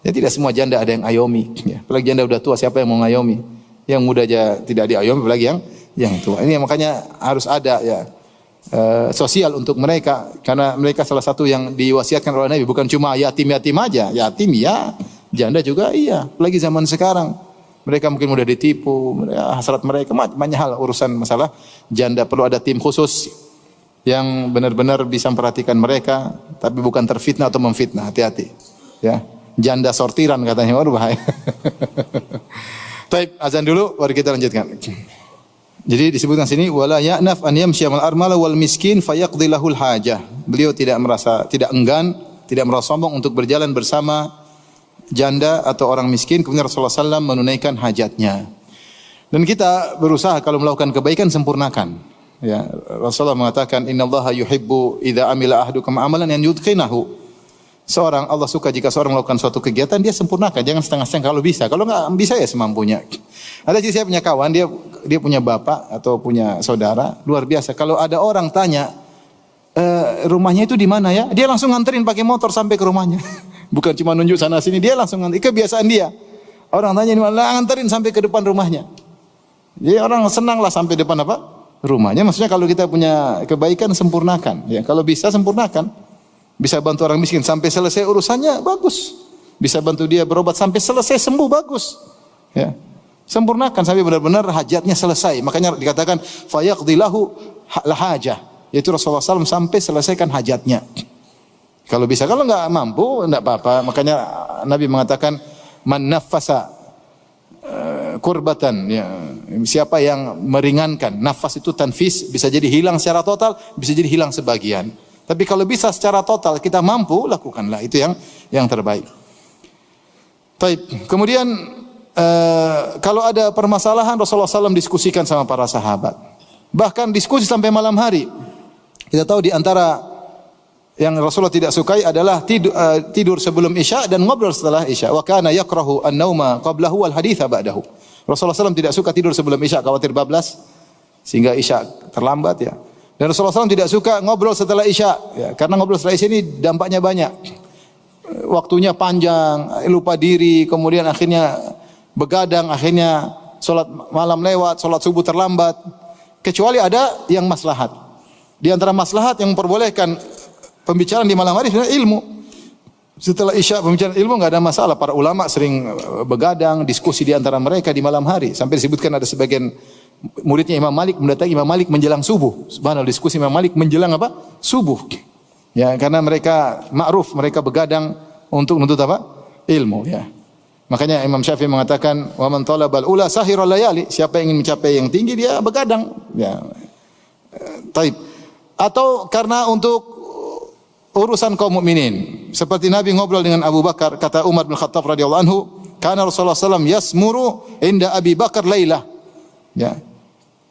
Ya tidak semua janda ada yang ayomi. Ya. Apalagi janda udah tua, siapa yang mau ngayomi? Yang muda aja tidak diayomi, apalagi yang tua. Ini makanya harus ada, ya, sosial untuk mereka, karena mereka salah satu yang diwasiatkan oleh Nabi. Bukan cuma yatim-yatim aja, yatim ya, janda juga iya. Apalagi zaman sekarang. Mereka mungkin mudah ditipu, hasrat mereka banyak hal urusan masalah janda. Perlu ada tim khusus yang benar-benar bisa memperhatikan mereka, tapi bukan terfitnah atau memfitnah. Hati-hati, ya. Janda sortiran katanya, waduh bahaya. Baik, azan dulu, baru kita lanjutkan. Jadi disebutkan sini wala ya'naf an yamshiya mal armala wal miskin fayaqdi lahul hajah. Beliau tidak enggan, tidak merasa sombong untuk berjalan bersama janda atau orang miskin, kemudian Rasulullah SAW menunaikan hajatnya. Dan kita berusaha kalau melakukan kebaikan sempurnakan. Ya, Rasulullah mengatakan innallaha yuhibbu idza amila ahadukum amalan an yudkhinahu. Allah suka jika seorang melakukan suatu kegiatan dia sempurnakan, jangan setengah-setengah kalau bisa. Kalau enggak bisa ya semampunya. Ada saya punya kawan, dia punya bapak atau punya saudara luar biasa. Kalau ada orang tanya rumahnya itu di mana ya? Dia langsung nganterin pakai motor sampai ke rumahnya. Bukan cuma nunjuk sana sini, dia langsung nganterin. Kebiasaan dia. Orang tanya di mana, nganterin sampai ke depan rumahnya. Jadi orang senanglah sampai depan apa? Rumahnya. Maksudnya kalau kita punya kebaikan sempurnakan. Ya, kalau bisa sempurnakan. Bisa bantu orang miskin sampai selesai urusannya, bagus. Bisa bantu dia berobat sampai selesai sembuh, bagus. Ya. Sempurnakan sampai benar-benar hajatnya selesai. Makanya dikatakan fayaqdilahu lahajah. Yaitu Rasulullah SAW sampai selesaikan hajatnya. Kalau bisa, kalau enggak mampu, enggak apa-apa. Makanya Nabi mengatakan man naffasa kurbatan, ya. Siapa yang meringankan, nafas itu tanfis, bisa jadi hilang secara total, bisa jadi hilang sebagian. Tapi kalau bisa secara total kita mampu, lakukanlah, itu yang terbaik. Baik. Kemudian kalau ada permasalahan Rasulullah SAW diskusikan sama para sahabat. Bahkan diskusi sampai malam hari. Kita tahu di antara yang Rasulullah tidak sukai adalah tidur sebelum Isya dan ngobrol setelah Isya. Wa kana yakrahu an-nauma qablahu wal haditha ba'dahu. Rasulullah SAW tidak suka tidur sebelum Isya, khawatir bablas sehingga Isya terlambat ya. Dan Rasulullah SAW tidak suka ngobrol setelah Isya ya, karena ngobrol setelah Isya ini dampaknya banyak. Waktunya panjang, lupa diri, kemudian akhirnya begadang, akhirnya salat malam lewat, salat subuh terlambat. Kecuali ada yang maslahat. Di antara maslahat yang memperbolehkan pembicaraan di malam hari sebenarnya ilmu. Setelah Isya pembicaraan ilmu enggak ada masalah. Para ulama sering begadang, diskusi di antara mereka di malam hari. Sampai disebutkan ada sebagian muridnya Imam Malik mendatangi Imam Malik menjelang subuh. Subhanallah, diskusi Imam Malik menjelang apa? Subuh. Ya, karena mereka ma'ruf, mereka begadang untuk menuntut apa? Ilmu ya. Makanya Imam Syafi'i mengatakan, "Wa man talabal ula sahirul layali." Siapa yang ingin mencapai yang tinggi dia begadang. Ya. Taib. Atau karena untuk urusan kaum mukminin. Seperti Nabi ngobrol dengan Abu Bakar, kata Umar bin Khattab radhiyallahu anhu, "Kana Rasulullah sallallahu alaihi wasallam yasmuru inda Abi Bakar lailah." Ya.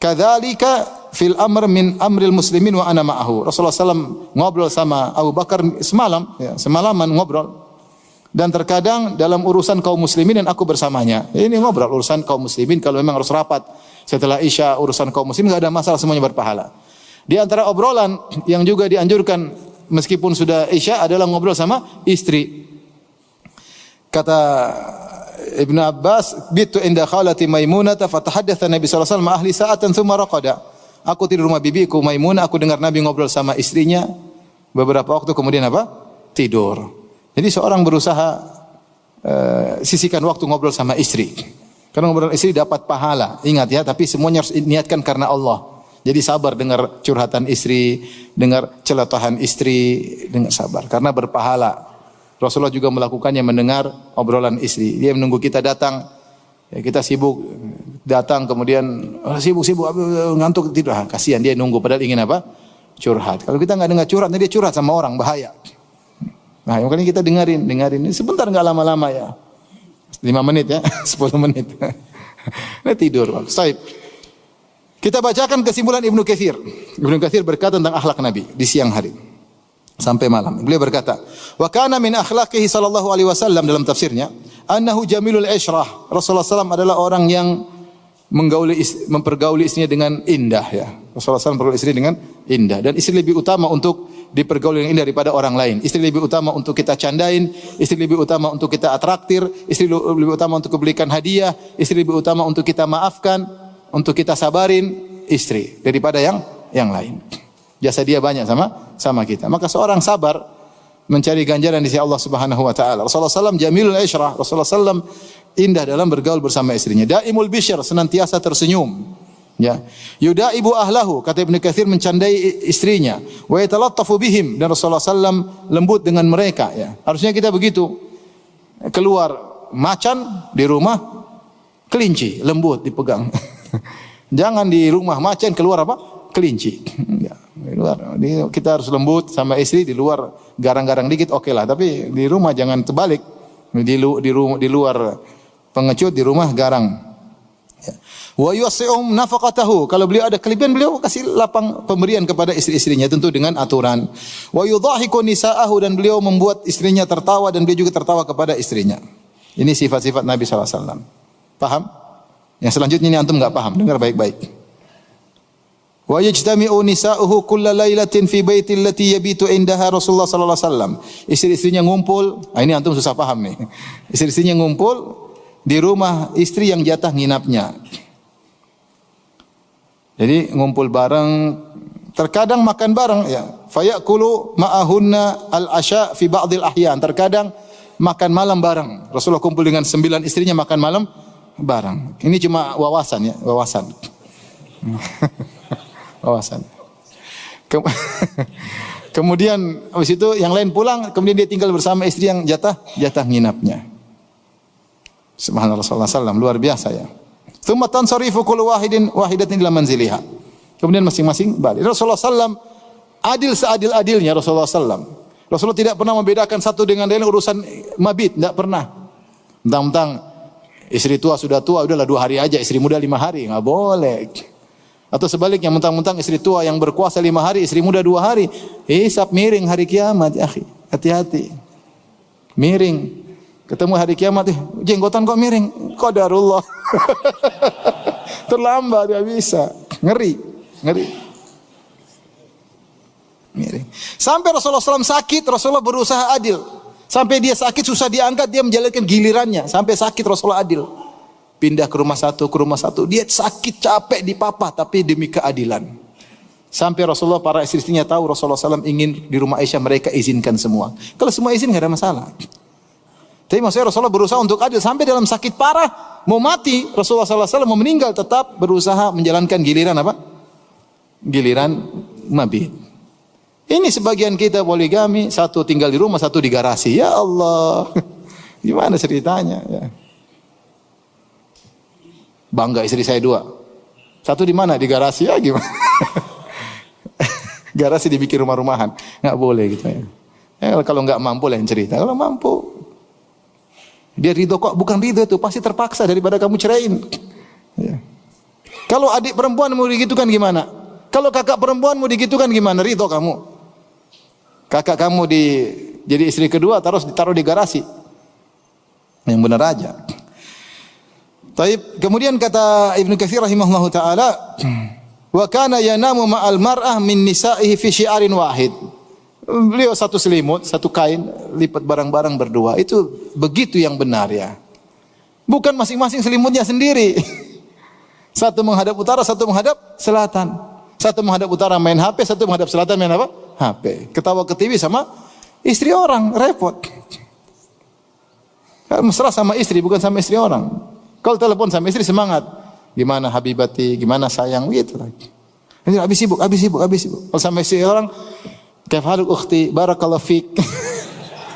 Kadzalika fil amr min amril muslimin wa ana ma'ahu. Rasulullah sallallahu ngobrol sama Abu Bakar semalam, ya, semalaman ngobrol. Dan terkadang dalam urusan kaum muslimin dan aku bersamanya. Ini ngobrol urusan kaum muslimin kalau memang harus rapat setelah Isya urusan kaum muslimin enggak ada masalah, semuanya berpahala. Di antara obrolan yang juga dianjurkan meskipun sudah Isya adalah ngobrol sama istri. Kata Ibnu Abbas, "Bitu inda khalati Maimunah fatahaddatsa Nabi sallallahu alaihi wasallam ahli sa'atan tsumma raqada." Aku tidur rumah bibiku Maimunah, aku dengar Nabi ngobrol sama istrinya beberapa waktu kemudian apa? Tidur. Jadi seorang berusaha sisihkan waktu ngobrol sama istri. Karena ngobrol istri dapat pahala. Ingat ya, tapi semuanya harus niatkan karena Allah. Jadi sabar dengar curhatan istri, dengar celotehan istri, dengan sabar karena berpahala. Rasulullah juga melakukannya mendengar obrolan istri. Dia menunggu kita datang, ya kita sibuk datang kemudian sibuk ngantuk tidur. Kasihan dia nunggu padahal ingin apa? Curhat. Kalau kita enggak dengar curhat, dia curhat sama orang bahaya. Nah, makanya kita dengarin. Sebentar enggak lama-lama ya. 5 menit ya, 10 menit. Nah, tidur. Baik. Kita bacakan kesimpulan Ibnu Katsir. Ibnu Katsir berkata tentang akhlak Nabi di siang hari sampai malam. Beliau berkata, "Wa kana min akhlaqihi sallallahu alaihi wasallam," dalam tafsirnya, "annahu jamilul isyrah." Rasulullah SAW adalah orang yang mempergauli istrinya dengan indah ya. Rasulullah SAW mempergauli istri dengan indah dan istri lebih utama untuk dipergauli dengan indah daripada orang lain. Istri lebih utama untuk kita candain, istri lebih utama untuk kita atraktir, istri lebih utama untuk belikan hadiah, istri lebih utama untuk kita maafkan, untuk kita sabarin istri daripada yang lain. Jasa dia banyak sama kita. Maka seorang sabar mencari ganjaran di sisi Allah Subhanahu wa taala. Rasulullah SAW jamilul isyrah. Rasulullah SAW indah dalam bergaul bersama istrinya. Daimul bisyr, senantiasa tersenyum. Ya. Yudaibu ahlahu, kata Ibnu Katsir mencandai istrinya. Wa yatalattafu bihim, dan Rasulullah SAW lembut dengan mereka ya. Harusnya kita begitu. Keluar macan, di rumah kelinci, lembut dipegang. Jangan di rumah macan, keluar apa? Kelinci. Ya, di luar. Kita harus lembut sama istri, di luar garang-garang dikit oke lah, tapi di rumah jangan terbalik. Di luar pengecut, di rumah garang. Ya. Wa yusi'um nafaqatahu. Kalau beliau ada kelebihan, beliau kasih lapang pemberian kepada istri-istrinya tentu dengan aturan. Wa yudhahiku nisa'ahu, dan beliau membuat istrinya tertawa dan beliau juga tertawa kepada istrinya. Ini sifat-sifat Nabi sallallahu alaihi wasallam. Paham? Yang selanjutnya ini antum enggak paham, dengar baik-baik. Wa yajtami'u nisa'uhu kulla lailatin fi baitil lati yabitu indaha Rasulullah sallallahu alaihi wasallam. Istri-istrinya ngumpul, ini antum susah paham nih. Istri-istrinya ngumpul di rumah istri yang jatah nginapnya. Jadi ngumpul bareng, terkadang makan bareng ya. Fayakulu ma'ahunna al-asya fi ba'dil ahyan. Terkadang makan malam bareng. Rasulullah kumpul dengan 9 istrinya makan malam bareng. Ini cuma wawasan ya, wawasan. Wawasan. Kemudian habis itu yang lain pulang, kemudian dia tinggal bersama istri yang jatah nginapnya. Subhanallah sallallahu alaihi wasallam, luar biasa ya. Tsumma tansarifu kullu wahidatin ila manziliha. Kemudian masing-masing balik. Rasulullah sallam adil seadil-adilnya Rasulullah sallam. Rasulullah tidak pernah membedakan satu dengan lain urusan mabit, tidak pernah. Tentang Istri tua sudah tua, udahlah 2 hari aja, istri muda 5 hari, nggak boleh. Atau sebaliknya, mentang-mentang istri tua yang berkuasa 5 hari, istri muda 2 hari, hisab miring hari kiamat, ya akhi. Hati-hati. Miring. Ketemu hari kiamat, jenggotan kok miring? Qadarullah. Terlambat, nggak bisa. Ngeri. Miring. Sampai Rasulullah SAW sakit, Rasulullah berusaha adil. Sampai dia sakit susah diangkat, dia menjalankan gilirannya. Sampai sakit Rasulullah adil. Pindah ke rumah satu. Dia sakit, capek, dipapah, tapi demi keadilan. Sampai Rasulullah, para istri-istrinya tahu Rasulullah SAW ingin di rumah Aisyah, mereka izinkan semua. Kalau semua izin nggak ada masalah. Tapi maksudnya Rasulullah berusaha untuk adil. Sampai dalam sakit parah, mau mati, Rasulullah SAW mau meninggal, tetap berusaha menjalankan giliran apa? Giliran mabit. Ini sebagian kita poligami, satu tinggal di rumah, satu di garasi. Ya Allah, gimana ceritanya? Ya. Bangga istri saya 2. Satu di mana? Di garasi, ya gimana? Garasi dibikin rumah-rumahan. Nggak boleh gitu ya. Kalau nggak mampu lah yang cerita. Kalau mampu, dia ridho kok. Bukan ridho itu, pasti terpaksa daripada kamu ceraiin. Ya. Kalau adik perempuan mau digitukan gimana? Kalau kakak perempuan mau digitukan gimana? Ridho kamu. Kakak kamu jadi istri kedua, ditaruh di garasi. Yang benar aja. Taib. Kemudian kata Ibnu Katsir rahimahullahu taala, wa kana yanamu ma'al mar'ah min nisa'ihi fi syi'arin wahid. Beliau satu selimut, satu kain, lipat barang-barang berdua. Itu begitu yang benar ya. Bukan masing-masing selimutnya sendiri. Satu menghadap utara, satu menghadap selatan. Satu menghadap utara main HP, satu menghadap selatan main apa? HP. Ketawa ke TV sama istri orang, repot. Mesra sama istri, bukan sama istri orang. Kalau telepon sama istri semangat. Gimana habibati, gimana sayang, gitu lagi. Ini habis sibuk. Kalau sama istri orang, kafaluk ukhti, barakallahu fik.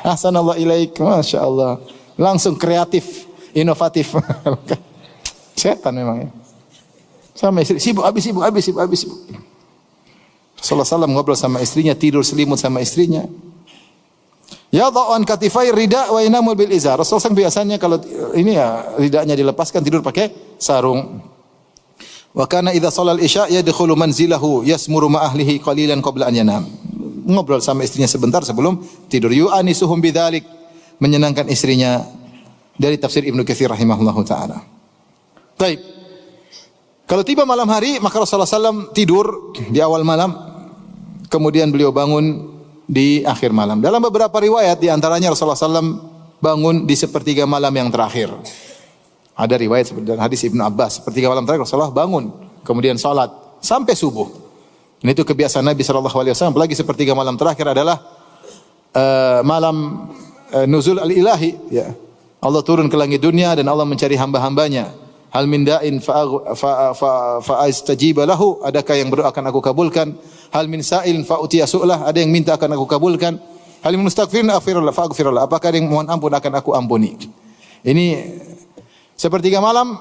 Ahsanallahu ilaik, Masya Allah. Langsung kreatif, inovatif. Setan memang ya. Sama istri, sibuk. Rasulullah SAW ngobrol sama istrinya, tidur selimut sama istrinya. Ya dha'an katifai rida wa yanamul bil izar. Rasulullah SAW biasanya kalau ini ya ridanya dilepaskan, tidur pakai sarung. Wa kana idza shalal isya yadkhulu manzilahu yasmuru ma ahlihi qalilan qabla an yanam. Ngobrol sama istrinya sebentar sebelum tidur. Yu'anisuhum bidzalik, menyenangkan istrinya. Dari tafsir Ibnu Katsir rahimahullahu taala. Baik. Kalau tiba malam hari, maka Rasulullah SAW tidur di awal malam, kemudian beliau bangun di akhir malam. Dalam beberapa riwayat, di antaranya Rasulullah SAW bangun di sepertiga malam yang terakhir. Ada riwayat seperti dalam hadis Ibnu Abbas, sepertiga malam terakhir Rasulullah bangun, kemudian salat sampai subuh. Ini itu kebiasaan Nabi SAW. Apalagi sepertiga malam terakhir adalah malam nuzul al-ilahi. Ya. Allah turun ke langit dunia dan Allah mencari hamba-hambanya. Hal min da'in fa'astajiba lahu, adakah yang berdoa akan aku kabulkan? Hal min sa'ilin fa'utiya su'lah, ada yang minta akan aku kabulkan? Hal min mustaghfirin fa'aghfirullah, apakah ada yang mohon ampun akan aku ampuni? Ini sepertiga malam.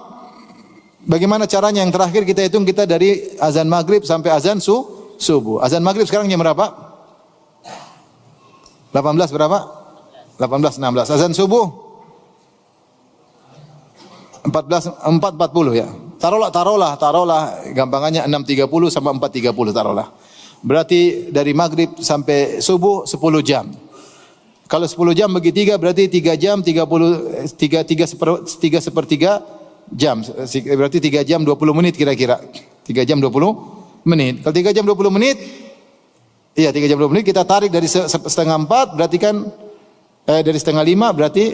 Bagaimana caranya? Yang terakhir kita hitung, kita dari azan maghrib sampai azan subuh. Azan maghrib sekarang jam berapa? 18 berapa? 18.16. Azan subuh 4.40 ya. Taruhlah gampangannya 6.30 sama 4.30 taruhlah. Berarti dari maghrib sampai subuh 10 jam. Kalau 10 jam bagi 3 berarti 3 jam 3 sepertiga jam. Berarti 3 jam 20 menit kira-kira. 3 jam 20 menit. Kalau 3 jam 20 menit, iya 3 jam 20 menit kita tarik dari setengah 4 berarti kan dari setengah 5 berarti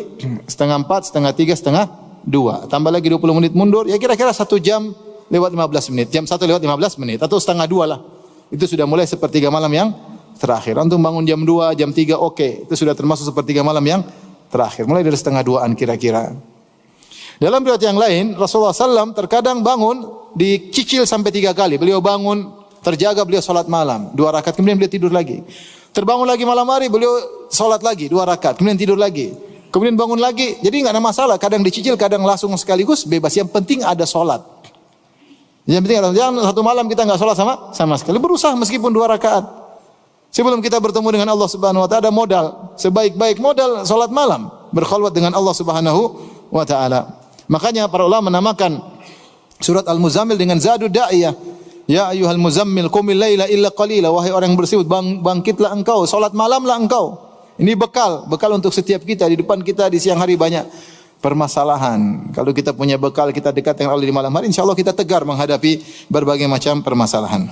setengah 4, setengah 3, setengah 2. Tambah lagi 20 menit mundur, ya kira-kira 1 jam lewat 15 menit. Jam 1 lewat 15 menit atau setengah 2 lah. Itu sudah mulai sepertiga malam yang terakhir. Antum bangun jam 2, jam 3 oke. Itu sudah termasuk sepertiga malam yang terakhir. Mulai dari setengah 2-an kira-kira. Dalam riwayat yang lain, Rasulullah SAW terkadang bangun dicicil sampai 3 kali. Beliau bangun, terjaga, beliau salat malam 2 rakaat, kemudian beliau tidur lagi. Terbangun lagi malam hari, beliau salat lagi 2 rakaat, kemudian tidur lagi. Kemudian bangun lagi, jadi enggak ada masalah. Kadang dicicil, kadang langsung sekaligus, bebas. Yang penting ada salat. Yang penting ada, jangan satu malam kita enggak salat sama sekali. Berusaha meskipun 2 rakaat. Sebelum kita bertemu dengan Allah Subhanahu wa taala, ada modal. Sebaik-baik modal salat malam, berkhulwat dengan Allah Subhanahu wa taala. Makanya para ulama menamakan surat Al-Muzammil dengan Zadud Da'iyah. Ya ayyuhal muzammil qumil laila illa qalila, wahai orang yang bersihut, bangkitlah engkau, salat malamlah engkau. Ini bekal untuk setiap kita. Di depan kita di siang hari banyak permasalahan. Kalau kita punya bekal, kita dekat dengan Allah di malam hari, insyaallah kita tegar menghadapi berbagai macam permasalahan.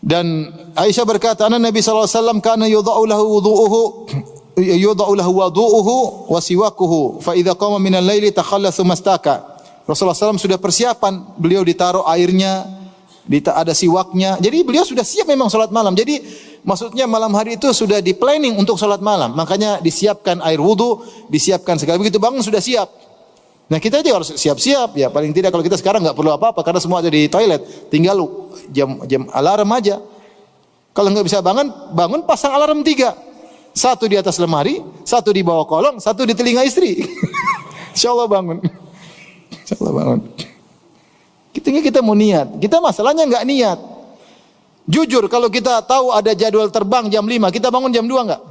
Dan Aisyah berkata, Nabi sallallahu alaihi wasallam kana yudha'u lahu wudu'uhu wa siwakuhu fa idza qama minal laili takhallathu mastaka. Rasulullah SAW sudah persiapan, beliau ditaruh airnya, ada siwaknya. Jadi beliau sudah siap memang salat malam. Jadi maksudnya malam hari itu sudah di planning untuk salat malam. Makanya disiapkan air wudu, disiapkan segala, begitu bangun sudah siap. Nah kita aja harus siap-siap ya. Paling tidak kalau kita sekarang nggak perlu apa-apa karena semua ada di toilet. Tinggal jam alarm aja. Kalau nggak bisa bangun pasang alarm 3. Satu di atas lemari, satu di bawah kolong, satu di telinga istri. Insyaallah bangun. Insyaallah bangun. Kita mau niat. Kita masalahnya enggak niat. Jujur kalau kita tahu ada jadwal terbang jam 5, kita bangun jam 2 enggak?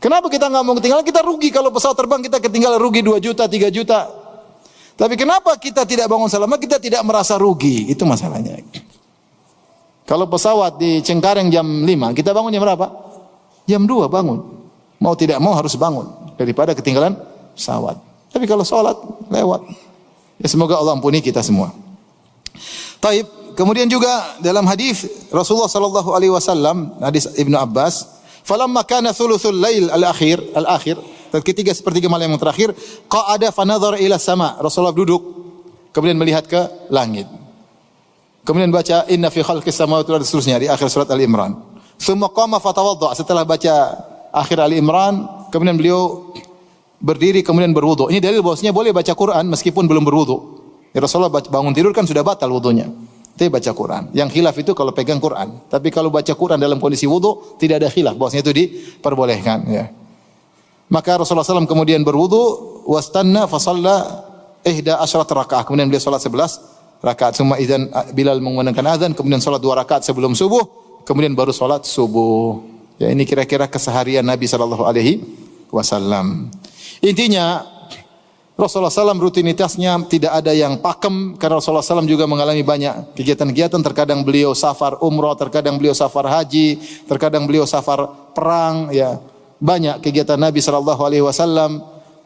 Kenapa kita enggak mau ketinggalan? Kita rugi kalau pesawat terbang kita ketinggalan, rugi 2 juta, 3 juta. Tapi kenapa kita tidak bangun selama kita tidak merasa rugi? Itu masalahnya. Kalau pesawat di Cengkareng jam 5, kita bangun jam berapa? Jam 2 bangun. Mau tidak mau harus bangun daripada ketinggalan pesawat. Tapi kalau sholat lewat, ya semoga Allah ampuni kita semua. Taib. Kemudian juga dalam hadis Rasulullah sallallahu alaihi wasallam, hadis Ibnu Abbas, falamma kana thuluthul lail al-akhir, ketika sepertiga malam yang terakhir, qa'ada fa nadhara ila sama. Rasulullah duduk kemudian melihat ke langit. Kemudian baca inna fi khalqis samawati wal ardi seterusnya di akhir surat Al-Imran. Tsumma qama fa tawadda. Setelah baca akhir Al-Imran, kemudian beliau berdiri kemudian berwudu. Ini dalil bahwasanya boleh baca Quran meskipun belum berwudu. Ya Rasulullah bangun tidur kan sudah batal wudunya. Tapi baca Quran. Yang khilaf itu kalau pegang Quran. Tapi kalau baca Quran dalam kondisi wudu tidak ada khilaf bahwasanya itu diperbolehkan ya. Maka Rasulullah SAW kemudian berwudu, wastanna fa shalla 11 rakaat. Kemudian beliau salat 11 rakaat. Summa idzan Bilal mengumandangkan azan, kemudian salat 2 rakaat sebelum subuh, kemudian baru salat subuh. Ya ini kira-kira keseharian Nabi sallallahu alaihi wasallam. Intinya Rasulullah SAW rutinitasnya tidak ada yang pakem karena Rasulullah SAW juga mengalami banyak kegiatan-kegiatan. Terkadang beliau safar umrah, terkadang beliau safar haji, terkadang beliau safar perang. Ya banyak kegiatan Nabi SAW.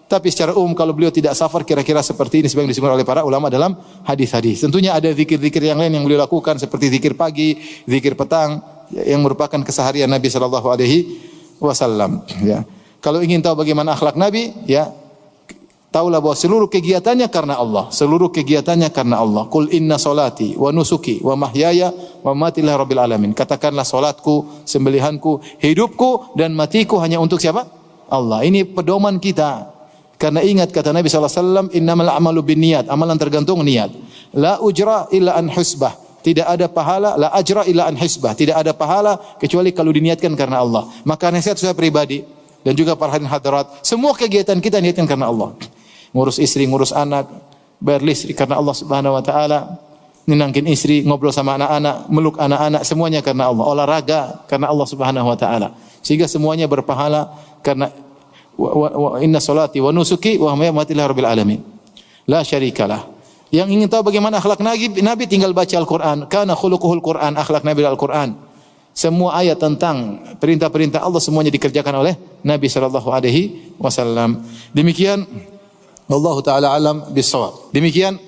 Tapi secara umum kalau beliau tidak safar kira-kira seperti ini sebagaimana disebutkan oleh para ulama dalam hadis-hadis. Tentunya ada zikir-zikir yang lain yang beliau lakukan seperti zikir pagi, zikir petang yang merupakan keseharian Nabi SAW. Ya. Kalau ingin tahu bagaimana akhlak Nabi, ya tahulah bahwa seluruh kegiatannya karena Allah. Seluruh kegiatannya karena Allah. Qul inna salati wa nusuki wa mahyaya wa mamati lillahi rabbil alamin. Katakanlah salatku, sembelihanku, hidupku dan matiku hanya untuk siapa? Allah. Ini pedoman kita. Karena ingat kata Nabi SAW, innamal a'malu binniyat. Amalan tergantung niat. La ujra illa an husbah. Tidak ada pahala, la ajra illa an hisbah. Tidak ada pahala kecuali kalau diniatkan karena Allah. Maka nasihat saya pribadi dan juga para hadirin hadirat, semua kegiatan kita niatkan karena Allah. Ngurus istri, ngurus anak, bayar listrik karena Allah Subhanahu wa taala, nenangin istri, ngobrol sama anak-anak, meluk anak-anak, semuanya karena Allah. Olahraga karena Allah Subhanahu wa taala. Sehingga semuanya berpahala karena inna salati wa nusuki wa mamati lillahi rabbil alamin. La syarikalah. Yang ingin tahu bagaimana akhlak Nabi tinggal baca Al-Qur'an. Kana khuluquhul Qur'an, akhlak Nabi Al-Qur'an. Semua ayat tentang perintah-perintah Allah semuanya dikerjakan oleh Nabi sallallahu alaihi wasallam. Demikian Allah taala alam bisawab. Demikian